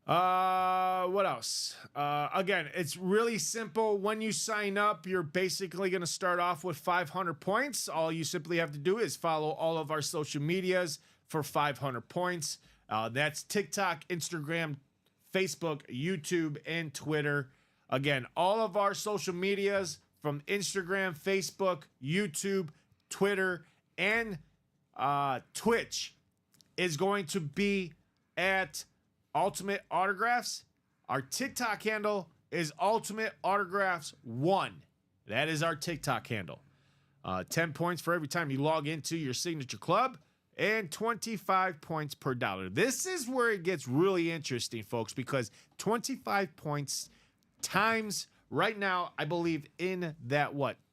What else? Again, it's really simple. When you sign up, you're basically going to start off with 500 points. All you simply have to do is follow all of our social medias for 500 points. That's TikTok, Instagram, Facebook, YouTube, and Twitter. Again, all of our social medias from Instagram, Facebook, YouTube, Twitter, and Twitch is going to be at Ultimate Autographs. Our TikTok handle is Ultimate Autographs 1. That is our TikTok handle. 10 points for every time you log into your Signature Club, and 25 points per dollar. This is where it gets really interesting, folks, because 25 points times right now, I believe in that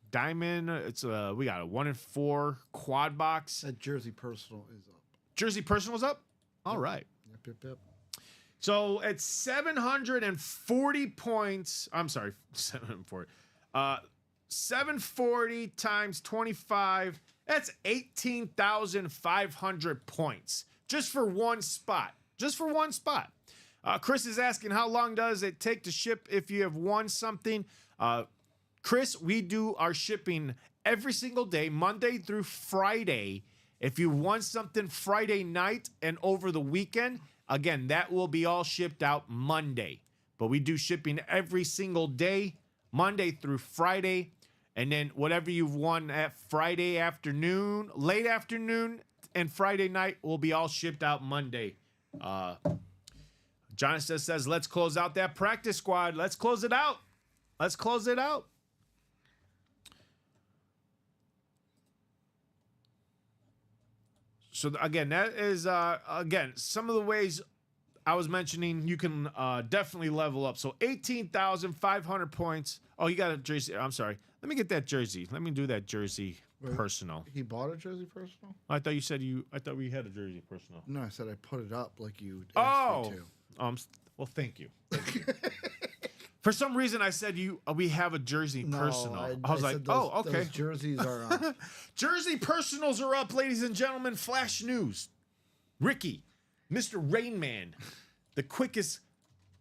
diamond. It's we got a 1 in 4 quad box. That Jersey Personal is up. Jersey Personal's up. All right. Yep. So it's 740 points. I'm sorry, 740. 740 times 25. That's 18,500 points just for one spot. Chris is asking, how long does it take to ship if you have won something? Chris, we do our shipping every single day, Monday through Friday. If you won something Friday night and over the weekend, again, that will be all shipped out Monday. But we do shipping every single day, Monday through Friday. And then whatever you've won at Friday afternoon, late afternoon, and Friday night will be all shipped out Monday. Jonathan says, let's close out that practice squad. Let's close it out. So again, that is, some of the ways I was mentioning you can definitely level up. So 18,500 points. Oh, you got a jersey. I'm sorry. Let me get that jersey. Let me do that jersey personal. He bought a Jersey Personal? I thought we had a jersey personal. No, I said I put it up like you asked me to. Well, thank you. For some reason, I said we have a jersey personal. I was like, okay. Those jerseys are up. Jersey personals are up, ladies and gentlemen. Flash news. Ricky, Mr. Rain Man, the quickest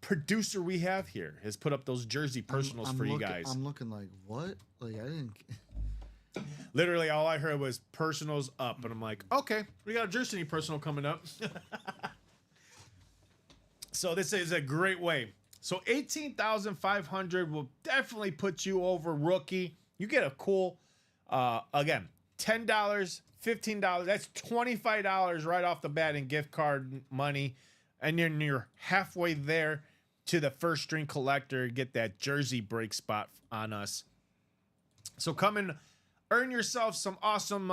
producer we have here, has put up those jersey personals for you guys. I'm looking like, what? Like, I didn't... Literally, all I heard was personals up, and I'm like, okay, we got a jersey personal coming up. So this is a great way. So 18,500 will definitely put you over rookie. You get a cool, again, $10, $15. That's $25 right off the bat in gift card money. and then you're halfway there to the first string collector, get that jersey break spot on us. So come and earn yourself some awesome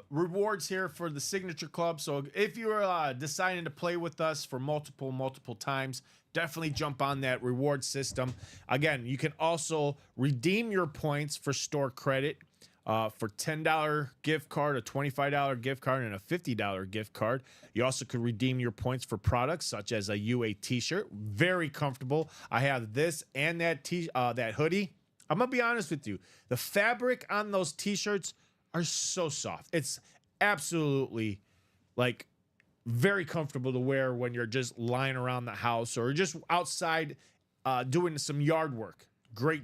rewards here for the Signature Club. So if you're deciding to play with us for multiple times, definitely jump on that reward system. Again, you can also redeem your points for store credit for $10 gift card, a $25 gift card, and a $50 gift card. You also could redeem your points for products such as a UA t-shirt. Very comfortable. I have this and that that hoodie. I'm gonna be honest with you. The fabric on those t-shirts are so soft. It's absolutely like very comfortable to wear when you're just lying around the house or just outside doing some yard work. Great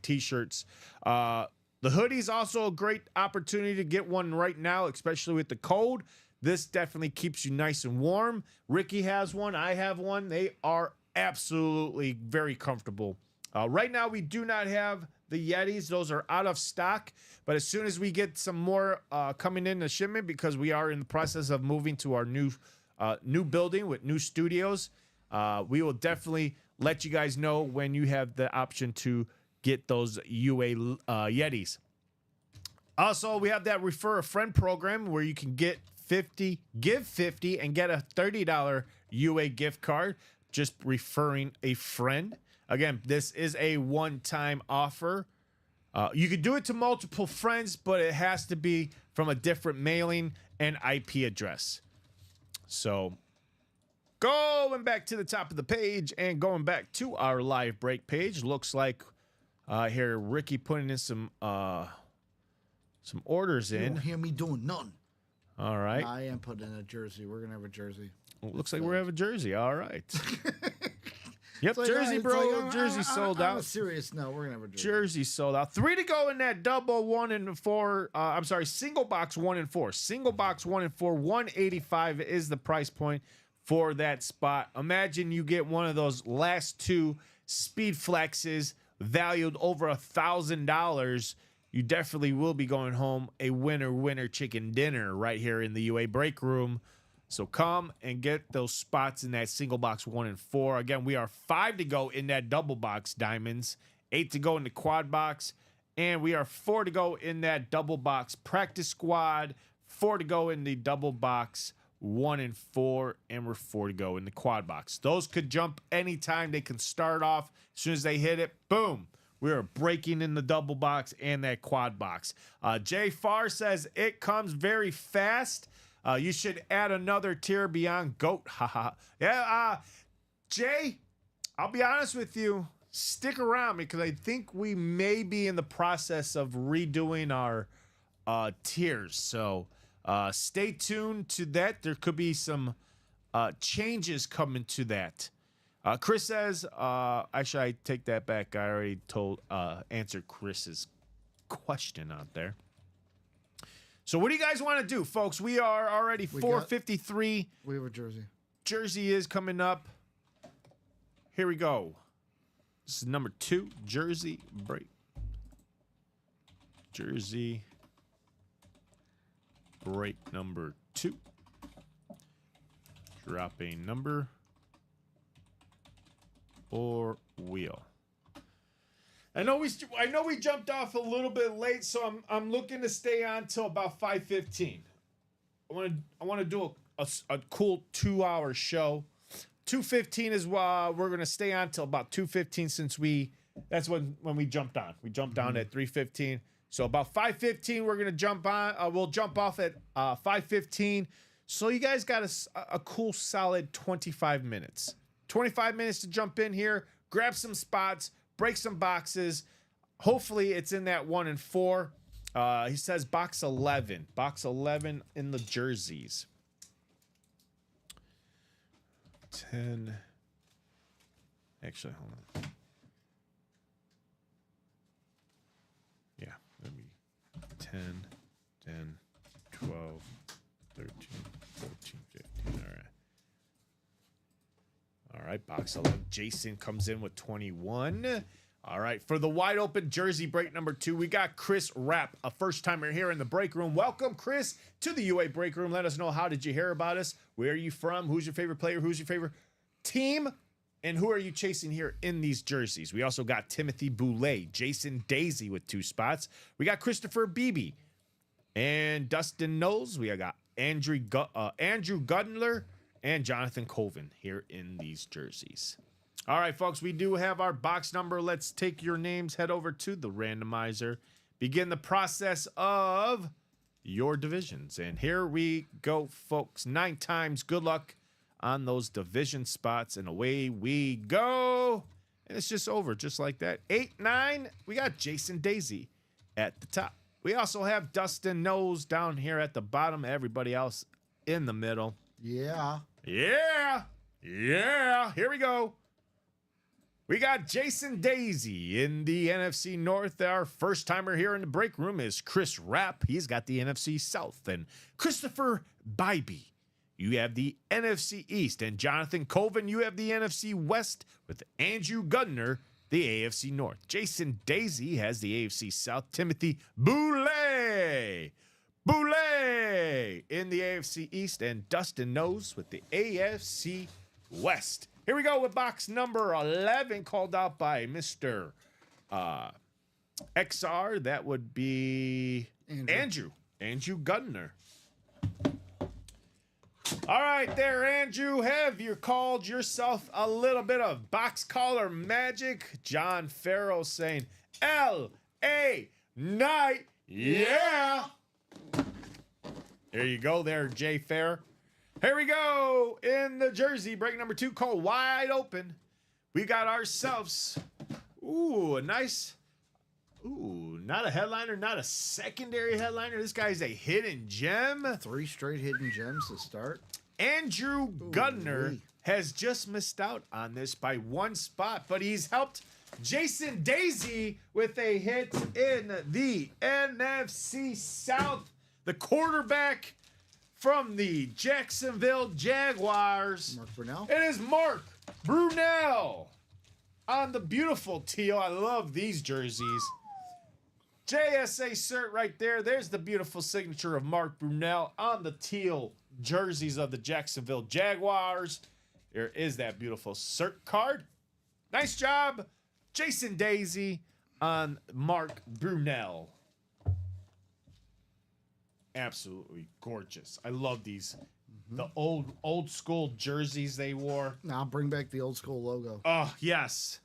t-shirts. The hoodie's also a great opportunity to get one right now, especially with the cold. This definitely keeps you nice and warm. Ricky has one. I have one. They are absolutely very comfortable. Right now, we do not have the Yetis. Those are out of stock. But as soon as we get some more coming in the shipment, because we are in the process of moving to our new building with new studios, we will definitely let you guys know when you have the option to get those UA Yetis. Also, we have that Refer a Friend program where you can give 50 and get a $30 UA gift card just referring a friend. Again, this is a one-time offer. You could do it to multiple friends, but it has to be from a different mailing and IP address. So going back to the top of the page and going back to our live break page, looks like here Ricky putting in some orders You in. don't hear me doing nothing. All right. I am putting in a jersey. We're gonna have a jersey. Well, looks like we have a jersey. All right. Yep, It's like, jersey, it's bro. like, Jersey sold on a out. serious note, we're gonna have a jersey. Jersey sold out. 3 to go in that double 1 and 4. I'm sorry, single box 1 and 4. Single box 1 and 4. 185 is the price point for that spot. Imagine you get one of those last two speed flexes valued over $1,000. You definitely will be going home a winner chicken dinner right here in the UA break room. So come and get those spots in that single box 1 and 4. Again, we are 5 to go in that double box diamonds, 8 to go in the quad box, and we are 4 to go in that double box practice squad, 4 to go in the double box 1 and 4, and we're 4 to go in the quad box. Those could jump anytime. They can start off as soon as they hit it. Boom. We are breaking in the double box and that quad box. Jay Farr says it comes very fast. You should add another tier beyond GOAT. Haha. Yeah, Jay, I'll be honest with you. Stick around because I think we may be in the process of redoing our tiers. So stay tuned to that. There could be some changes coming to that. Chris says, actually, I take that back. I already answered Chris's question out there. So what do you guys want to do, folks? We are already 4:53. We have a jersey. Jersey is coming up. Here we go. This is number 2, jersey break. Jersey break number 2. Drop a number or wheel. I know we jumped off a little bit late, so I'm looking to stay on till about 5:15. I want to do a cool 2-hour show. 2:15 is why we're gonna stay on till about 2:15 since that's when we jumped on. We jumped on at 3:15. So about 5:15 we're gonna jump on. We'll jump off at 5:15. So you guys got a cool solid 25 minutes. 25 minutes to jump in here, grab some spots, break some boxes. Hopefully it's in that 1 and 4. He says box 11. Box 11 in the jerseys. 10. Actually, hold on. Yeah, let me 10, 12, 13, 14, 15. All right. All right, box 11. Jason comes in with 21. All right, for the wide open jersey break number 2, we got Chris Rapp, a first timer here in the break room. Welcome, Chris, to the UA break room. Let us know, how did you hear about us? Where are you from? Who's your favorite player? Who's your favorite team? And who are you chasing here in these jerseys? We also got Timothy Boulay, Jason Daisy with 2 spots. We got Christopher Beebe and Dustin Knowles. We got Andrew Gudler and Jonathan Colvin here in these jerseys. All right, folks, we do have our box number. Let's take your names, head over to the randomizer, begin the process of your divisions. And here we go, folks. 9 times. Good luck on those division spots. And away we go. And it's just over, just like that. 8, 9. We got Jason Daisy at the top. We also have Dustin Knowles down here at the bottom. Everybody else in the middle. Yeah. Yeah. Yeah. Here we go. We got Jason Daisy in the NFC North. Our first timer here in the break room is Chris Rapp. He's got the NFC South. And Christopher Bybee, you have the NFC East. And Jonathan Colvin, you have the NFC West with Andrew Gudner, the AFC North. Jason Daisy has the AFC South. Timothy Boulay in the AFC East. And Dustin Knowles with the AFC West. Here we go with box number 11, called out by Mr. XR. That would be Andrew Gudner. All right there, Andrew. Have you called yourself a little bit of box caller magic? John Farrow saying, L.A. Knight. Yeah. There you go there, Jay Fair. Here we go in the jersey break number 2, called Wide Open. We got ourselves, a nice, not a headliner, not a secondary headliner. This guy's a hidden gem. 3 straight hidden gems to start. Andrew Gudner has just missed out on this by 1 spot, but he's helped Jason Daisy with a hit in the NFC South. The quarterback from the Jacksonville Jaguars. Mark Brunell. It is Mark Brunell on the beautiful teal. I love these jerseys. JSA cert right there. There's the beautiful signature of Mark Brunell on the teal jerseys of the Jacksonville Jaguars. There is that beautiful cert card. Nice job, Jason Daisy on Mark Brunell. Absolutely gorgeous. I love these. The old school jerseys they wore. Now bring back the old school logo. Oh, yes.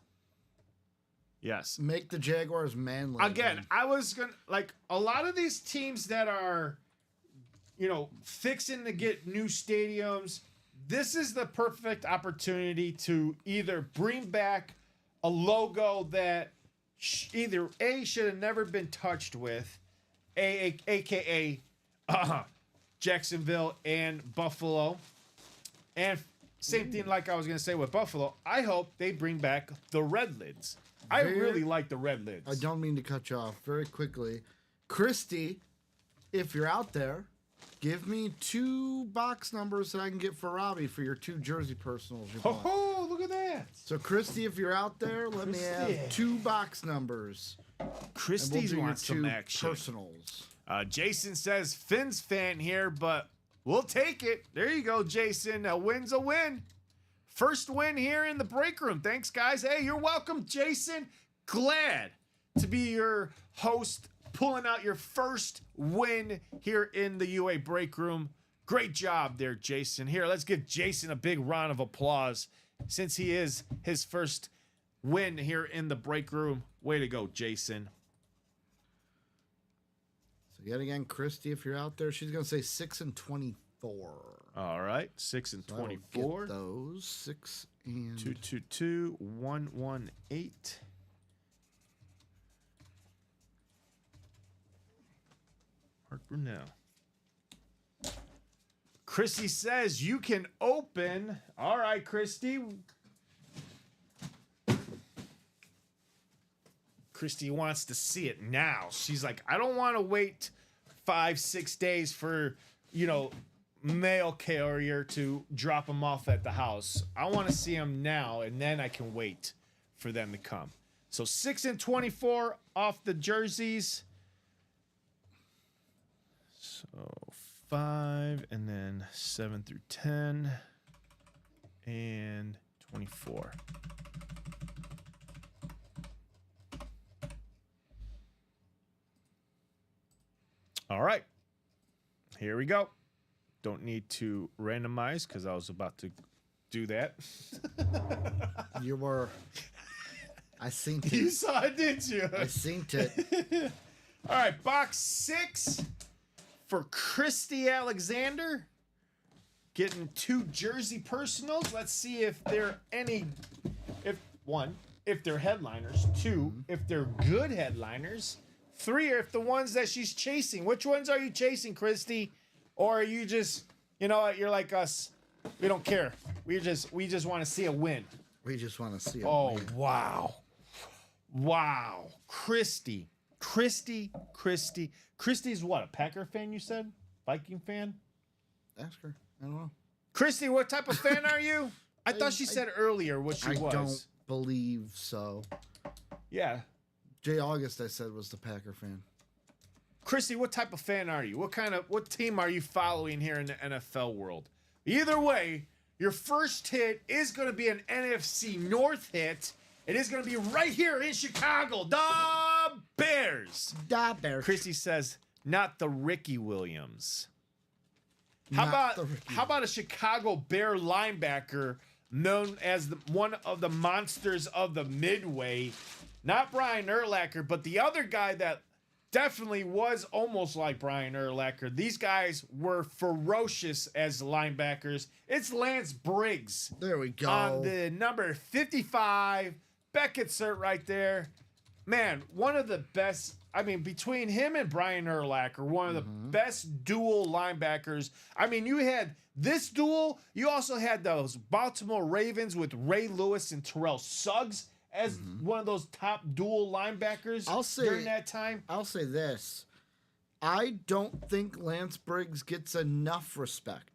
Yes. Make the Jaguars manly. Again, I was going to, like, a lot of these teams that are, fixing to get new stadiums, this is the perfect opportunity to either bring back a logo that either A, should have never been touched with, aka Jacksonville and Buffalo. And same thing like I was going to say with Buffalo. I hope they bring back the red lids. I really like the red lids. I don't mean to cut you off very quickly. Christy, if you're out there, give me 2 box numbers that I can get for Robbie for your 2 jersey personals you bought. Oh, look at that. So, Christy, if you're out there, let me have 2 box numbers. Christie's wants some action. Personals. Jason says Finn's fan here, but we'll take it. There you go, Jason. A win's a win. First win here in the break room. Thanks, guys. Hey, you're welcome, Jason. Glad to be your host, pulling out your first win here in the UA break room. Great job there, Jason. Here, let's give Jason a big round of applause since he is his first win here in the break room. Way to go, Jason. So yet again, Christy, if you're out there, she's gonna say 6 and 24. All right, 6 and So I will 24. get those 6 and 222 118. Mark Brunell. Christy says you can open. All right, Christy. Christy wants to see it now. She's like, I don't want to wait 5-6 days for, mail carrier to drop them off at the house. I want to see them now, and then I can wait for them to come. So 6 and 24 off the jerseys. So 5 and then 7 through 10 and 24. All right. Here we go. Don't need to randomize because I was about to do that. You were. I seen You it. saw it, didn't you? I seen it. All right, box 6 for Christy Alexander. Getting 2 jersey personals. Let's see if they're if they're headliners. 2, if they're good headliners. 3, if the ones that she's chasing. Which ones are you chasing, Christy? Or are you just, you know what, you're like us. We don't care. We just want to see a win. We just want to see it. Oh, wow. Wow. Christy's what, a Packer fan, you said? Viking fan? Ask her. I don't know. Christy, what type of fan are you? I thought she said earlier what she I was. don't believe so. Yeah. Jay August, I said, was the Packer fan. Christy, what type of fan are you? What team are you following here in the NFL world? Either way, your first hit is going to be an NFC North hit. It is going to be right here in Chicago. The Bears. Da Bears. Christy says, not the Ricky Williams. How Not the Ricky about a Chicago Bear linebacker known as one of the monsters of the Midway? Not Brian Urlacher, but the other guy that definitely was almost like Brian Urlacher. These guys were ferocious as linebackers. It's Lance Briggs. There we go. On the number 55. Beckett cert right there. Man, one of the best. I mean, between him and Brian Urlacher, one of the best dual linebackers. I mean, you had this duel. You also had those Baltimore Ravens with Ray Lewis and Terrell Suggs as one of those top dual linebackers during that time. I'll say this. I don't think Lance Briggs gets enough respect.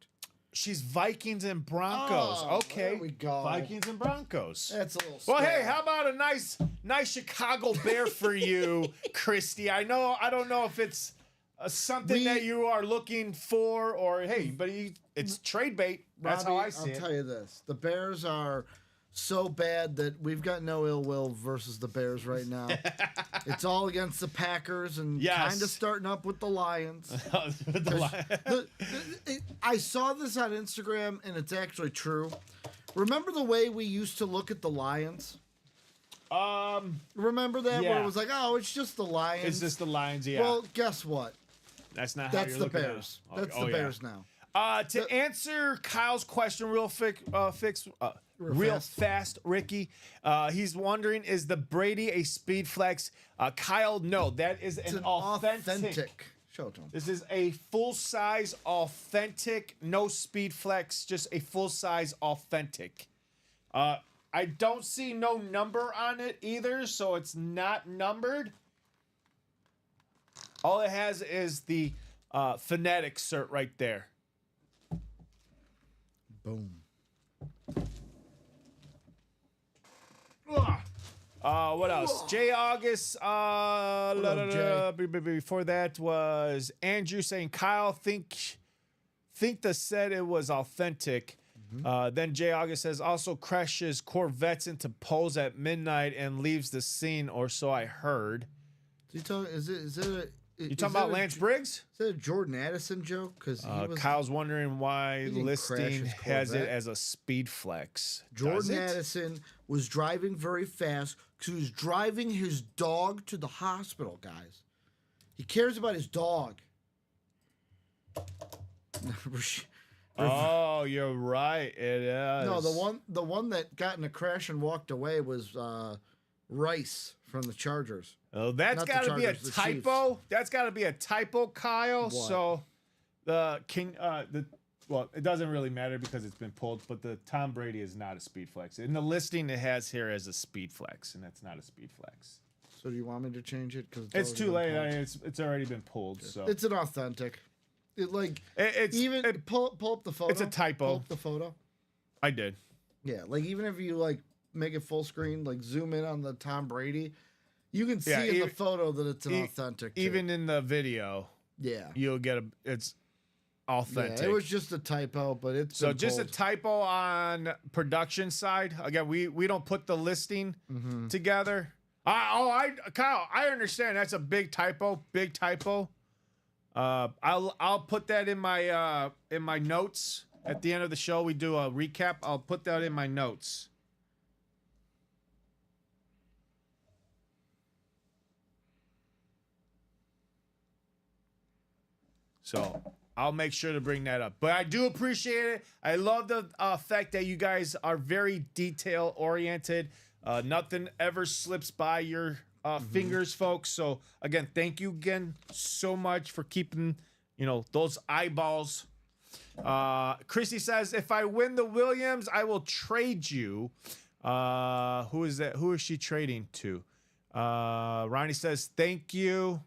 She's Vikings and Broncos. Oh, okay. there we go. Vikings and Broncos. That's a little Well, hey, scary. how about a nice Chicago Bear for you, Christy? I don't know if it's something that you are looking for, or hey, but it's trade bait. That's how Robbie, I see it. I'll tell you this. The Bears are so bad that we've got no ill will versus the Bears right now. It's all against the Packers and Yes. kind of starting up with the Lions. The I saw this on Instagram, and it's actually true. Remember the way we used to look at the Lions? Remember that? Where Yeah. it was like, oh, it's just the Lions. It's just the Lions, yeah. Well, guess what? that's not how That's you're the looking Bears. at it. That's the yeah. Bears now. To answer Kyle's question real fast, Ricky, he's wondering, is the Brady a speed flex? Kyle, no, that is It's an authentic. Show it to him. This is a full-size authentic, no speed flex, just a full-size authentic. I don't see no number on it either, so it's not numbered. All it has is the phonetic cert right there. Boom. What else? Jay August. Before that was Andrew saying, Kyle, think the said it was authentic. Then Jay August says, also crashes Corvettes into poles at midnight and leaves the scene, or so I heard. You talking about Lance Briggs? Is that a Jordan Addison joke? Because Kyle's wondering why didn't listing crash his has it Corvette. as a speed flex. Does Jordan it? Addison was driving very fast because he was driving his dog to the hospital, guys. He cares about his dog. Oh, you're right. It is. No, the one that got in a crash and walked away was Rice from the Chargers. Oh, that's Not the got to be a Chargers, the typo. That's got to be a typo, Kyle. What? So well, it doesn't really matter because it's been pulled, but the Tom Brady is not a speed flex. In the listing, it has here as a speed flex, and that's not a speed flex. So do you want me to change it? Because It's too late. I mean, it's already been pulled. So It's an authentic. it's pull up the photo. It's a typo. Pull up the photo. I did. Yeah, like even if you like make it full screen, like zoom in on the Tom Brady, you can see Yeah, in the e- photo that it's an authentic. too. Even in the video, yeah, you'll get it's authentic. yeah, it was just a typo, but it's So been just a pulled. typo on production side. Again, we don't put the listing together. Kyle, I understand that's a big typo. Big typo. I'll put that in my notes at the end of the show. We do a recap. I'll put that in my notes. So I'll make sure to bring that up. But I do appreciate it. I love the fact that you guys are very detail oriented. Nothing ever slips by your fingers, folks. So again, thank you again so much for keeping, those eyeballs. Christy says, if I win the Williams, I will trade you. Who is that? Who is she trading to? Ronnie says, thank you.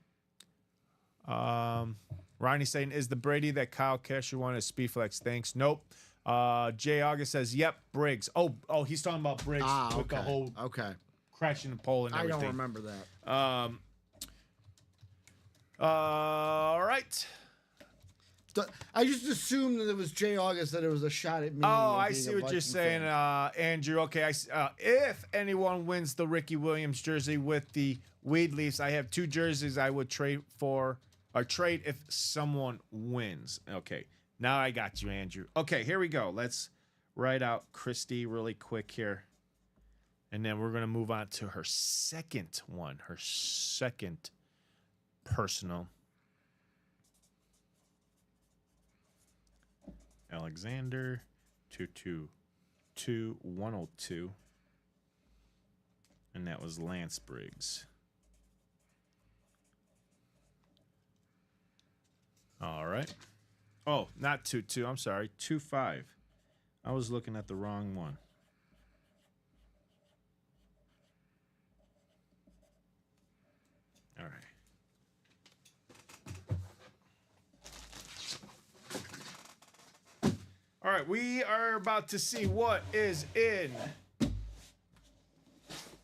Ronnie saying, is the Brady that Kyle Casher won at Speedflex? Thanks. Nope. Jay August says, yep, Briggs. Oh, he's talking about Briggs with the whole crashing the pole and everything. I don't remember that. All right. I just assumed that it was Jay August, that it was a shot at me. Oh, and I being see a what you're Viking saying, fan. Andrew. Okay, if anyone wins the Ricky Williams jersey with the Weed Leafs, I have 2 jerseys I would trade for, or trade if someone wins. Okay, now I got you, Andrew. Okay, here we go. Let's write out Christy really quick here. And then we're going to move on to her second one, her second personal. Alexander 222-102. And that was Lance Briggs. All right. Oh, not 22. I'm sorry. 25. I was looking at the wrong one. All right. All right, we are about to see what is in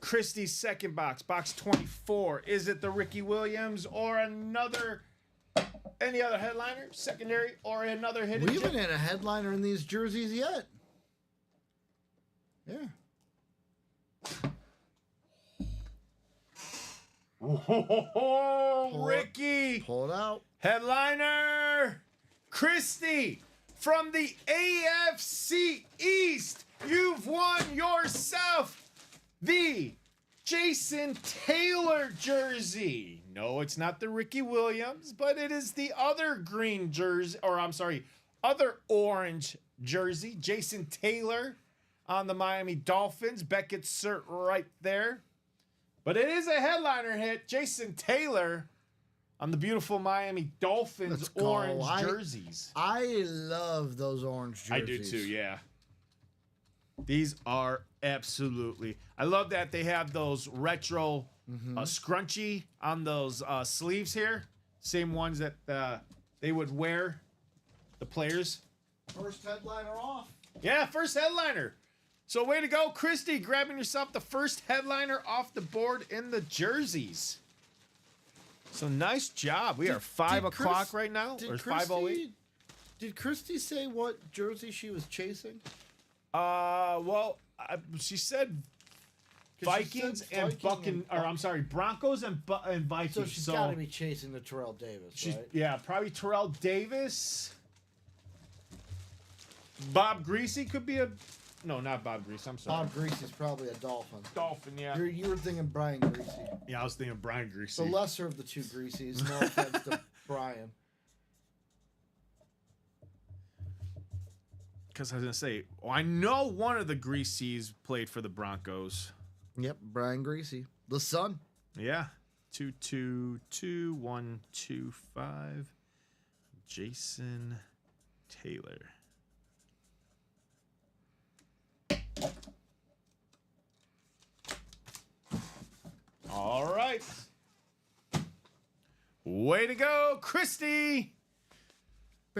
Christie's second box, box 24. Is it the Ricky Williams or any other headliner, secondary, or another hidden We gem? haven't had a headliner in these jerseys yet. Yeah. Oh, Ricky! Pull it out. Headliner Christie from the AFC East. You've won yourself the Jason Taylor jersey. No, it's not the Ricky Williams, but it is the other green jersey, or I'm sorry, other orange jersey. Jason Taylor on the Miami Dolphins. Beckett's cert right there. But it is a headliner hit. Jason Taylor on the beautiful Miami Dolphins Let's go. orange jerseys. I love those orange jerseys. I do too, yeah. These are absolutely. I love that they have those retro scrunchy on those sleeves here. Same ones that they would wear, the players. First headliner off. Yeah, first headliner. So way to go, Christy, grabbing yourself the first headliner off the board in the jerseys. So nice job. We are 5 o'clock right now, or 5:08. Did Christy say what jersey she was chasing? Well, she said Vikings and Broncos and Vikings. So she's got to be chasing the Terrell Davis, right? Yeah, probably Terrell Davis. Bob Greasy could be a. No, not Bob Greasy. I'm sorry. Bob Greasy's probably a Dolphin. Dolphin, yeah. You were thinking Brian Greasy. Yeah, I was thinking Brian Greasy. The lesser of the two Greasys. No offense to Brian. Because I was going to say, I know one of the Greasys played for the Broncos. Yep, Brian Greasy. The son. Yeah. 222-125. Jason Taylor. All right. Way to go, Christy.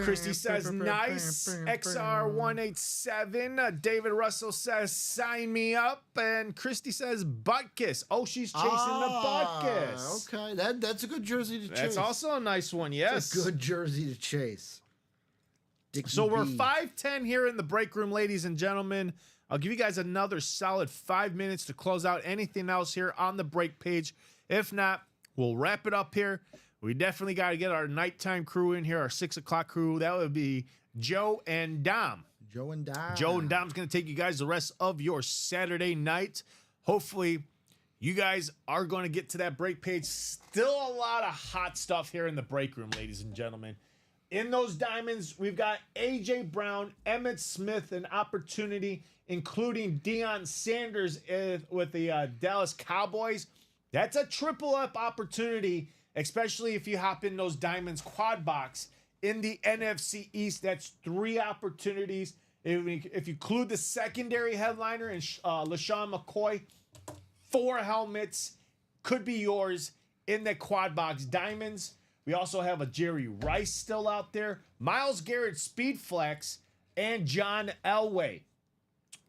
Christy says, nice. XR187. David Russell says, sign me up. And Christy says, butt kiss. Oh, she's chasing the butt kiss. Okay, that's a good jersey to chase. That's also a nice one, yes. That's a good jersey to chase. Dickie So we're B. 5:10 here in the break room, ladies and gentlemen. I'll give you guys another solid 5 minutes to close out anything else here on the break page. If not, we'll wrap it up here. We definitely got to get our nighttime crew in here, our 6 o'clock crew. That would be Joe and Dom. Joe and Dom. Joe and Dom's going to take you guys the rest of your Saturday night. Hopefully, you guys are going to get to that break page. Still a lot of hot stuff here in the break room, ladies and gentlemen. In those diamonds, we've got A.J. Brown, Emmitt Smith, an opportunity, including Deion Sanders with the Dallas Cowboys. That's a triple up opportunity, especially if you hop in those diamonds quad box in the NFC East. That's 3 opportunities. If you include the secondary headliner and LaShawn McCoy, 4 helmets could be yours in the quad box diamonds. We also have a Jerry Rice still out there, Myles Garrett Speed Flex, and John Elway.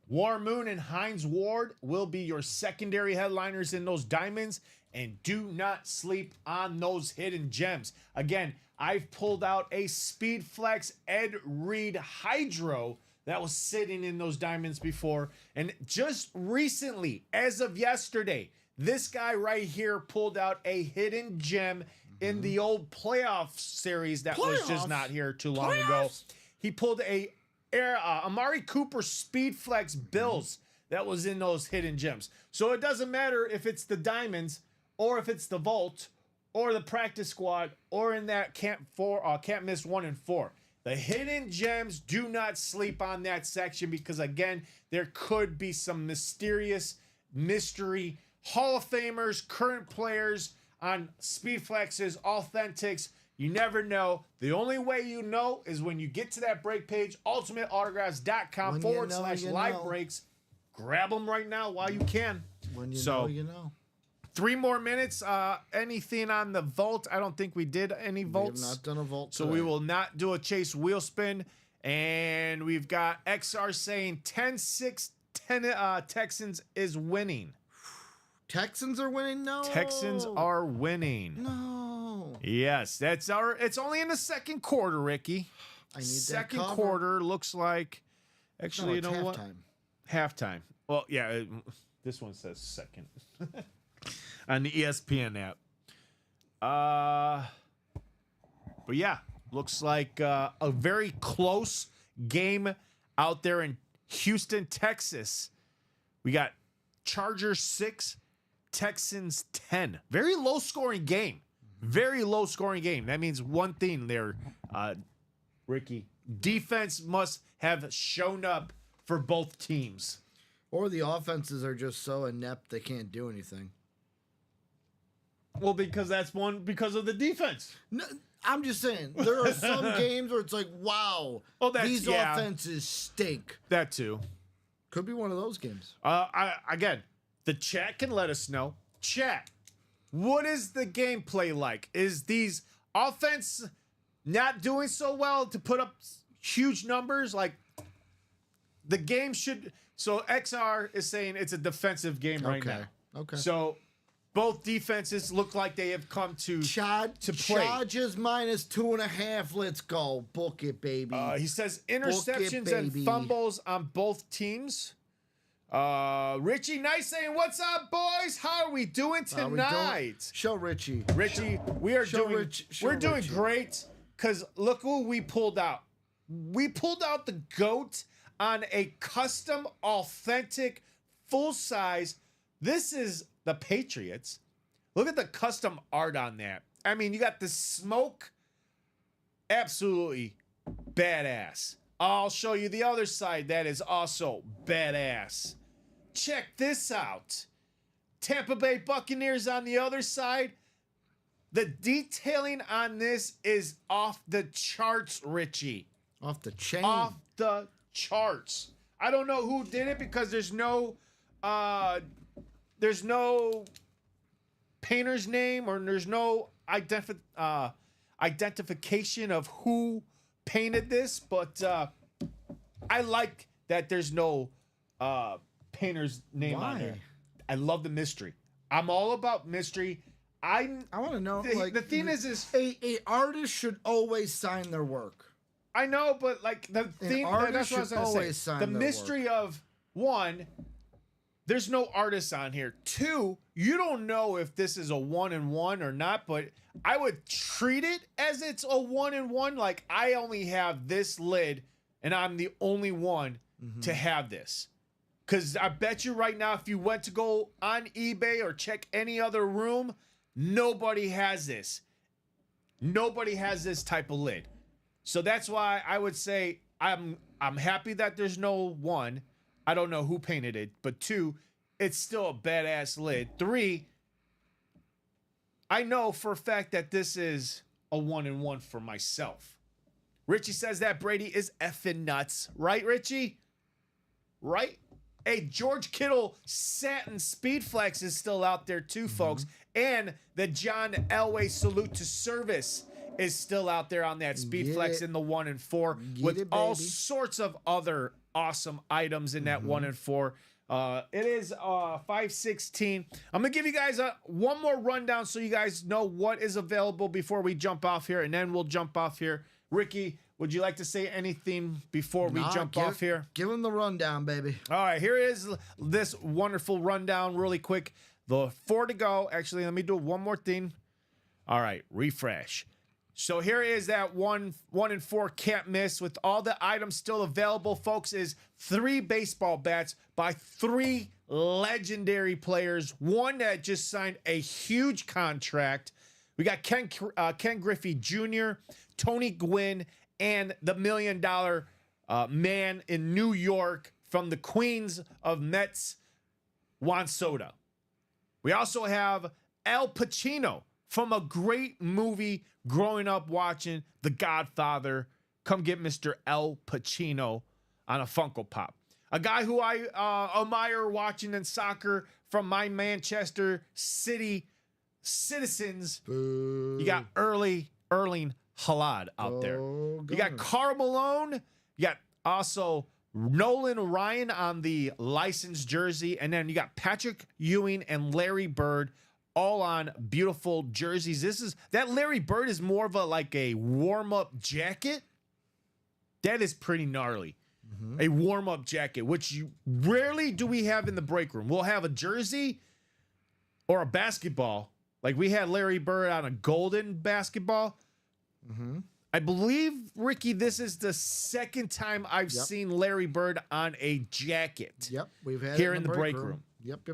War Moon and Hines Ward will be your secondary headliners in those diamonds. And do not sleep on those hidden gems. Again, I've pulled out a Speed Flex Ed Reed Hydro that was sitting in those diamonds before. And just recently, as of yesterday, this guy right here pulled out a hidden gem in the old playoff series that was just not here too long ago. He pulled a Amari Cooper Speed Flex Bills that was in those hidden gems. So it doesn't matter if it's the diamonds or if it's the vault or the practice squad or in that can't miss 1 and 4. The hidden gems, do not sleep on that section because again, there could be some mysterious mystery Hall of Famers, current players on Speed Flexes, Authentics. You never know. The only way you know is when you get to that break page, ultimateautographs.com /live breaks. Grab them right now while you can. When you know, you know. 3 more minutes. Anything on the vault? I don't think we did any vaults. We have not done a vault So today. we will not do a chase wheel spin. And we've got XR saying 10-6 Texans is winning. Texans are winning? No. Texans are winning. No. Yes, it's only in the second quarter, Ricky. I need second that cover. quarter looks like actually, No, you it's know what? halftime. Halftime. Well, yeah, this one says second on the ESPN app. But yeah, looks like a very close game out there in Houston, Texas. We got Chargers 6, Texans 10. Very low scoring game. Very low scoring game. That means one thing there, Ricky. Defense must have shown up for both teams. Or the offenses are just so inept they can't do anything. Well, because of the defense. No, I'm just saying, there are some games where it's like, wow, these offenses stink. That too. Could be one of those games. Again, the chat can let us know. Chat, what is the gameplay like? Is these offense not doing so well to put up huge numbers? Like the game should. So XR is saying it's a defensive game right now. Okay. So both defenses look like they have come to play. Chargers -2.5. Let's go. Book it, baby. He says interceptions and fumbles on both teams. Richie Nice saying, "What's up, boys? How are we doing tonight?" Show Richie. Richie, we're doing great. Cause look who we pulled out. We pulled out the GOAT on a custom, authentic, full size. This is the Patriots. Look at the custom art on that. I mean, you got the smoke. Absolutely badass. I'll show you the other side that is also badass. Check this out. Tampa Bay Buccaneers on the other side. The detailing on this is off the charts, Richie. Off the chain. Off the charts. I don't know who did it because there's no painter's name or there's no identification of who painted this, but I like that there's no painter's name on Why? there. I love the mystery. I'm all about mystery. I want to know. the thing is a artist should always sign their work. I know, but like the thing artist that's what I was should gonna always say. sign The their mystery of one, there's no artists on here. Two, you don't know if this is a 1-in-1 or not, but I would treat it as it's a 1-in-1. Like I only have this lid, and I'm the only one to have this. Because I bet you right now, if you went to go on eBay or check any other room, nobody has this. Nobody has this type of lid. So that's why I would say I'm happy that there's no one. I don't know who painted it, but two, it's still a badass lid. Three, I know for a fact that this is a 1-in-1 for myself. Richie says that Brady is effing nuts. Right, Richie? Right? Hey, George Kittle Satin Speed Flex is still out there too, folks. And the John Elway Salute to Service is still out there on that Speed Get Flex it. in the 1-in-4 Get with it, all baby. sorts of other awesome items in that 1-in-4. It is 516. I'm gonna give you guys one more rundown so you guys know what is available before we jump off here, and then we'll jump off here. Ricky, would you like to say anything before we jump off here? Give him the rundown, baby. All right, here is this wonderful rundown really quick. The 4 to go. Actually, let me do one more thing. All right, refresh. So here is that 1-in-4 can't miss with all the items still available, folks, is 3 baseball bats by 3 legendary players. One that just signed a huge contract. We got Ken Griffey Jr., Tony Gwynn, and the $1 Million man in New York from the Queens of Mets, Juan Soto. We also have Al Pacino from a great movie growing up watching The Godfather. Come get Mr. Al Pacino on a Funko Pop. A guy who I admire watching in soccer from my Manchester City Citizens. You got Erling Haaland out there. You got Karl Malone. You got also Nolan Ryan on the licensed jersey. And then you got Patrick Ewing and Larry Bird all on beautiful jerseys. That Larry Bird is more of a warm-up jacket. That is pretty gnarly. A warm-up jacket, which you rarely do we have in the break room. We'll have a jersey or a basketball. Like we had Larry Bird on a golden basketball. I believe, Ricky, this is the second time I've seen Larry Bird on a jacket. Yep, we've had here it in the break room. Yep.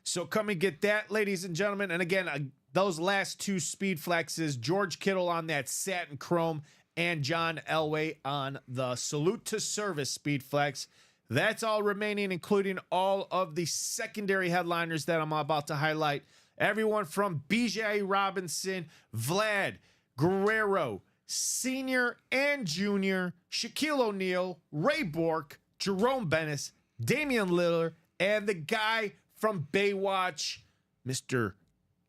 So come and get that, ladies and gentlemen. And again, those last 2 speed flexes, George Kittle on that satin chrome and John Elway on the Salute to Service speed flex. That's all remaining, including all of the secondary headliners that I'm about to highlight. Everyone from BJ Robinson, Vlad Guerrero, Sr. and Jr., Shaquille O'Neal, Ray Bork, Jerome Bennis, Damian Lillard, and the guy from Baywatch, Mr.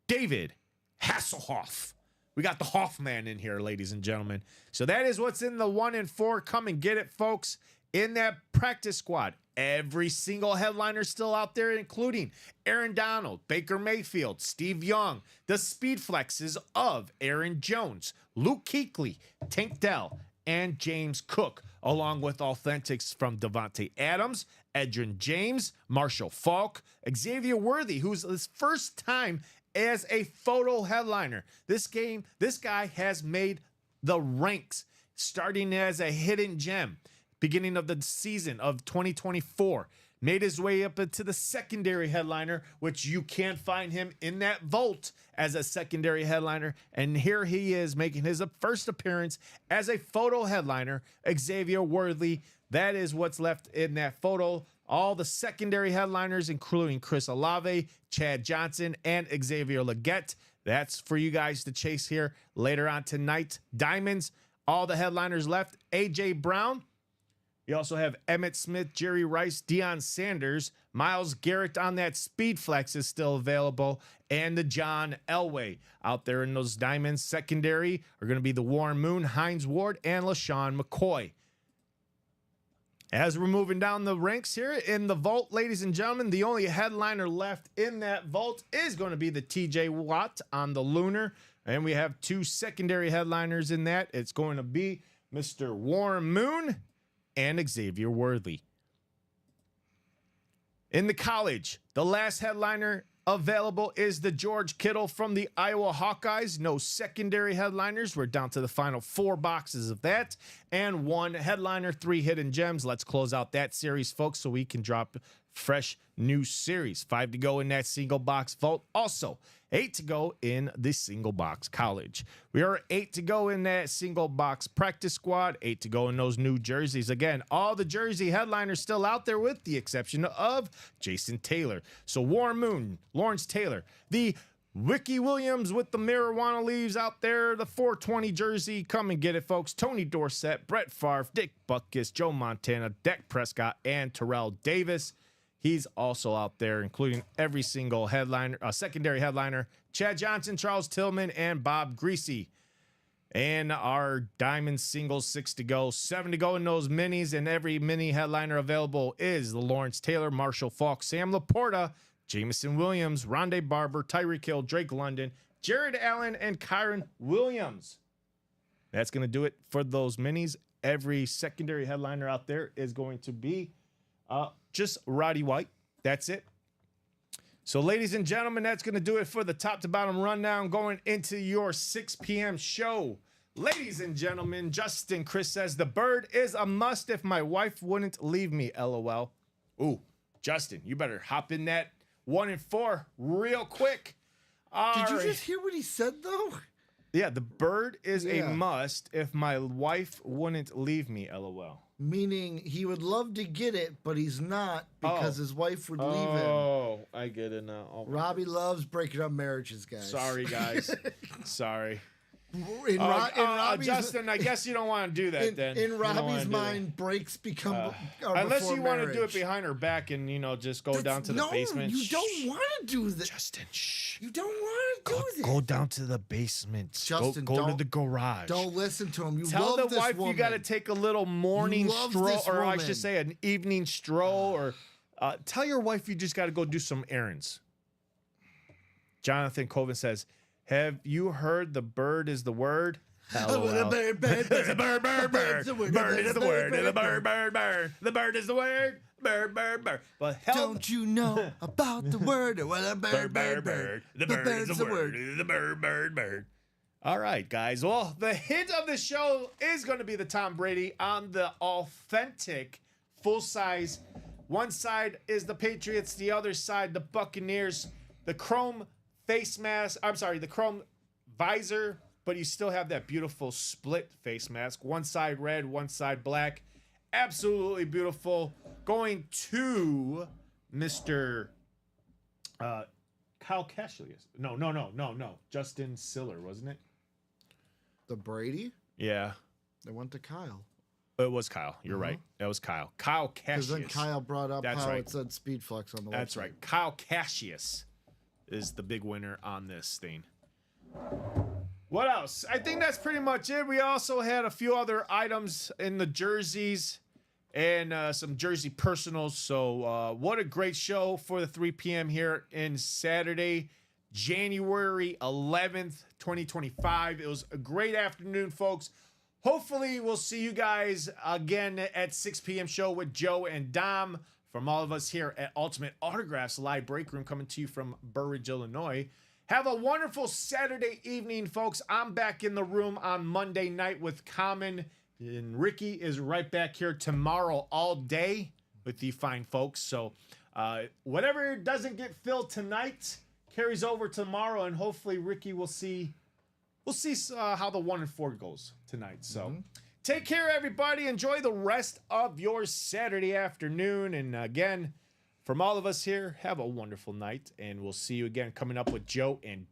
David Hasselhoff. We got the Hoffman in here, ladies and gentlemen. So that is what's in the 1-in-4. Come and get it, folks, in that practice squad. Every single headliner still out there, including Aaron Donald, Baker Mayfield, Steve Young, the speed flexes of Aaron Jones, Luke Kuechly, Tank Dell, and James Cook, along with authentics from Devontae Adams, Edgerrin James, Marshall Faulk, Xavier Worthy, who's his first time as a photo headliner. This guy has made the ranks, starting as a hidden gem, beginning of the season of 2024. Made his way up into the secondary headliner, which you can't find him in that vault as a secondary headliner. And here he is making his first appearance as a photo headliner, Xavier Worthy. That is what's left in that photo. All the secondary headliners, including Chris Olave, Chad Johnson, and Xavier Legette. That's for you guys to chase here later on tonight. Diamonds, all the headliners left. A.J. Brown, We also have Emmett Smith, Jerry Rice, Deion Sanders, Miles Garrett on that Speed Flex is still available, and the John Elway out there in those diamonds. Secondary are going to be the Warren Moon, Hines Ward, and LaShawn McCoy. As we're moving down the ranks here in the vault, ladies and gentlemen, the only headliner left in that vault is going to be the TJ Watt on the Lunar. And we have 2 secondary headliners in that. It's going to be Mr. Warren Moon and Xavier Worthy. In the college, the last headliner available is the George Kittle from the Iowa Hawkeyes. No secondary headliners. We're down to the final 4 boxes of that. And 1 headliner, 3 hidden gems. Let's close out that series, folks, so we can drop fresh new series. 5 to go in that single box vault. Also, 8 to go in the single box college. We are 8 to go in that single box practice squad. 8 to go in those new jerseys. Again, all the jersey headliners still out there with the exception of Jason Taylor. So Warren Moon, Lawrence Taylor, the Ricky Williams with the marijuana leaves out there, the 420 jersey. Come and get it, folks. Tony Dorsett, Brett Favre, Dick Butkus, Joe Montana, Dak Prescott, and Terrell Davis. He's also out there, including every single headliner, secondary headliner, Chad Johnson, Charles Tillman, and Bob Greasy. And our diamond singles, 6 to go, 7 to go in those minis, and every mini headliner available is the Lawrence Taylor, Marshall Faulk, Sam Laporta, Jameson Williams, Rondé Barber, Tyreek Hill, Drake London, Jared Allen, and Kyron Williams. That's going to do it for those minis. Every secondary headliner out there is going to be just Roddy White. That's it. So, ladies and gentlemen, that's going to do it for the top to bottom rundown going into your 6 p.m. show. Ladies and gentlemen, Justin Chris says, the bird is a must if my wife wouldn't leave me, LOL. Ooh, Justin, you better hop in that 1 and 4 real quick. Did you just hear what he said, though? Yeah, the bird is Yeah. a must if my wife wouldn't leave me, LOL. Meaning he would love to get it, but he's not because his wife would leave him. Oh, I get it now. Oh, Robbie loves breaking up marriages, guys. sorry, guys. Sorry. In Robbie's, Justin, I guess you don't want to do that then. in You don't wanna Robbie's do that. mind, breaks become are Unless before you want to do it marriage. behind her back and, just go down to the No, basement. you don't want to do that. Justin, shh. You don't want to do that. Go down to the basement. Justin, go to don't- the garage. Don't listen to him. You Tell love the this wife woman. you got to take a little morning love stroll, this or I woman. should say an evening stroll, or tell your wife you just got to go do some errands. Jonathan Colvin says, have you heard the bird is the word? LOL. Bird, bird, It's a bird, bird, bird. Bird's the word. Bird is the word. Bird, The bird, bird, bird, bird. The bird is the word. Bird, bird, bird. But hell, Don't you know about the word? Well, a bird, bird, bird. The bird is bird's the word. The bird, bird, bird. All right, guys. Well, the hit of the show is going to be the Tom Brady on the authentic full size. One side is the Patriots, the other side, the Buccaneers. The chrome face mask. I'm sorry, the chrome visor, but you still have that beautiful split face mask. One side red, one side black. Absolutely beautiful. Going to Mr. Kyle Cassius. No. Justin Siller, wasn't it? The Brady? Yeah. They went to Kyle. It was Kyle. You're right. That was Kyle. Kyle Because Cassius. then Kyle brought up That's how right. it said Speed Flex on the website. That's right. Kyle Cassius is the big winner on this thing. What else? I think that's pretty much it. We also had a few other items in the jerseys and some jersey personals. So what a great show for the 3 p.m. here in Saturday, January 11th, 2025. It was a great afternoon, folks. Hopefully, we'll see you guys again at 6 p.m. show with Joe and Dom. From all of us here at Ultimate Autographs Live Break Room, coming to you from Burridge, Illinois. Have a wonderful Saturday evening, folks. I'm back in the room on Monday night with Common. And Ricky is right back here tomorrow all day with you fine folks. So whatever doesn't get filled tonight carries over tomorrow. And hopefully Ricky will see... We'll see how the 1 and 4 goes tonight. So take care, everybody. Enjoy the rest of your Saturday afternoon. And again, from all of us here, have a wonderful night. And we'll see you again coming up with Joe and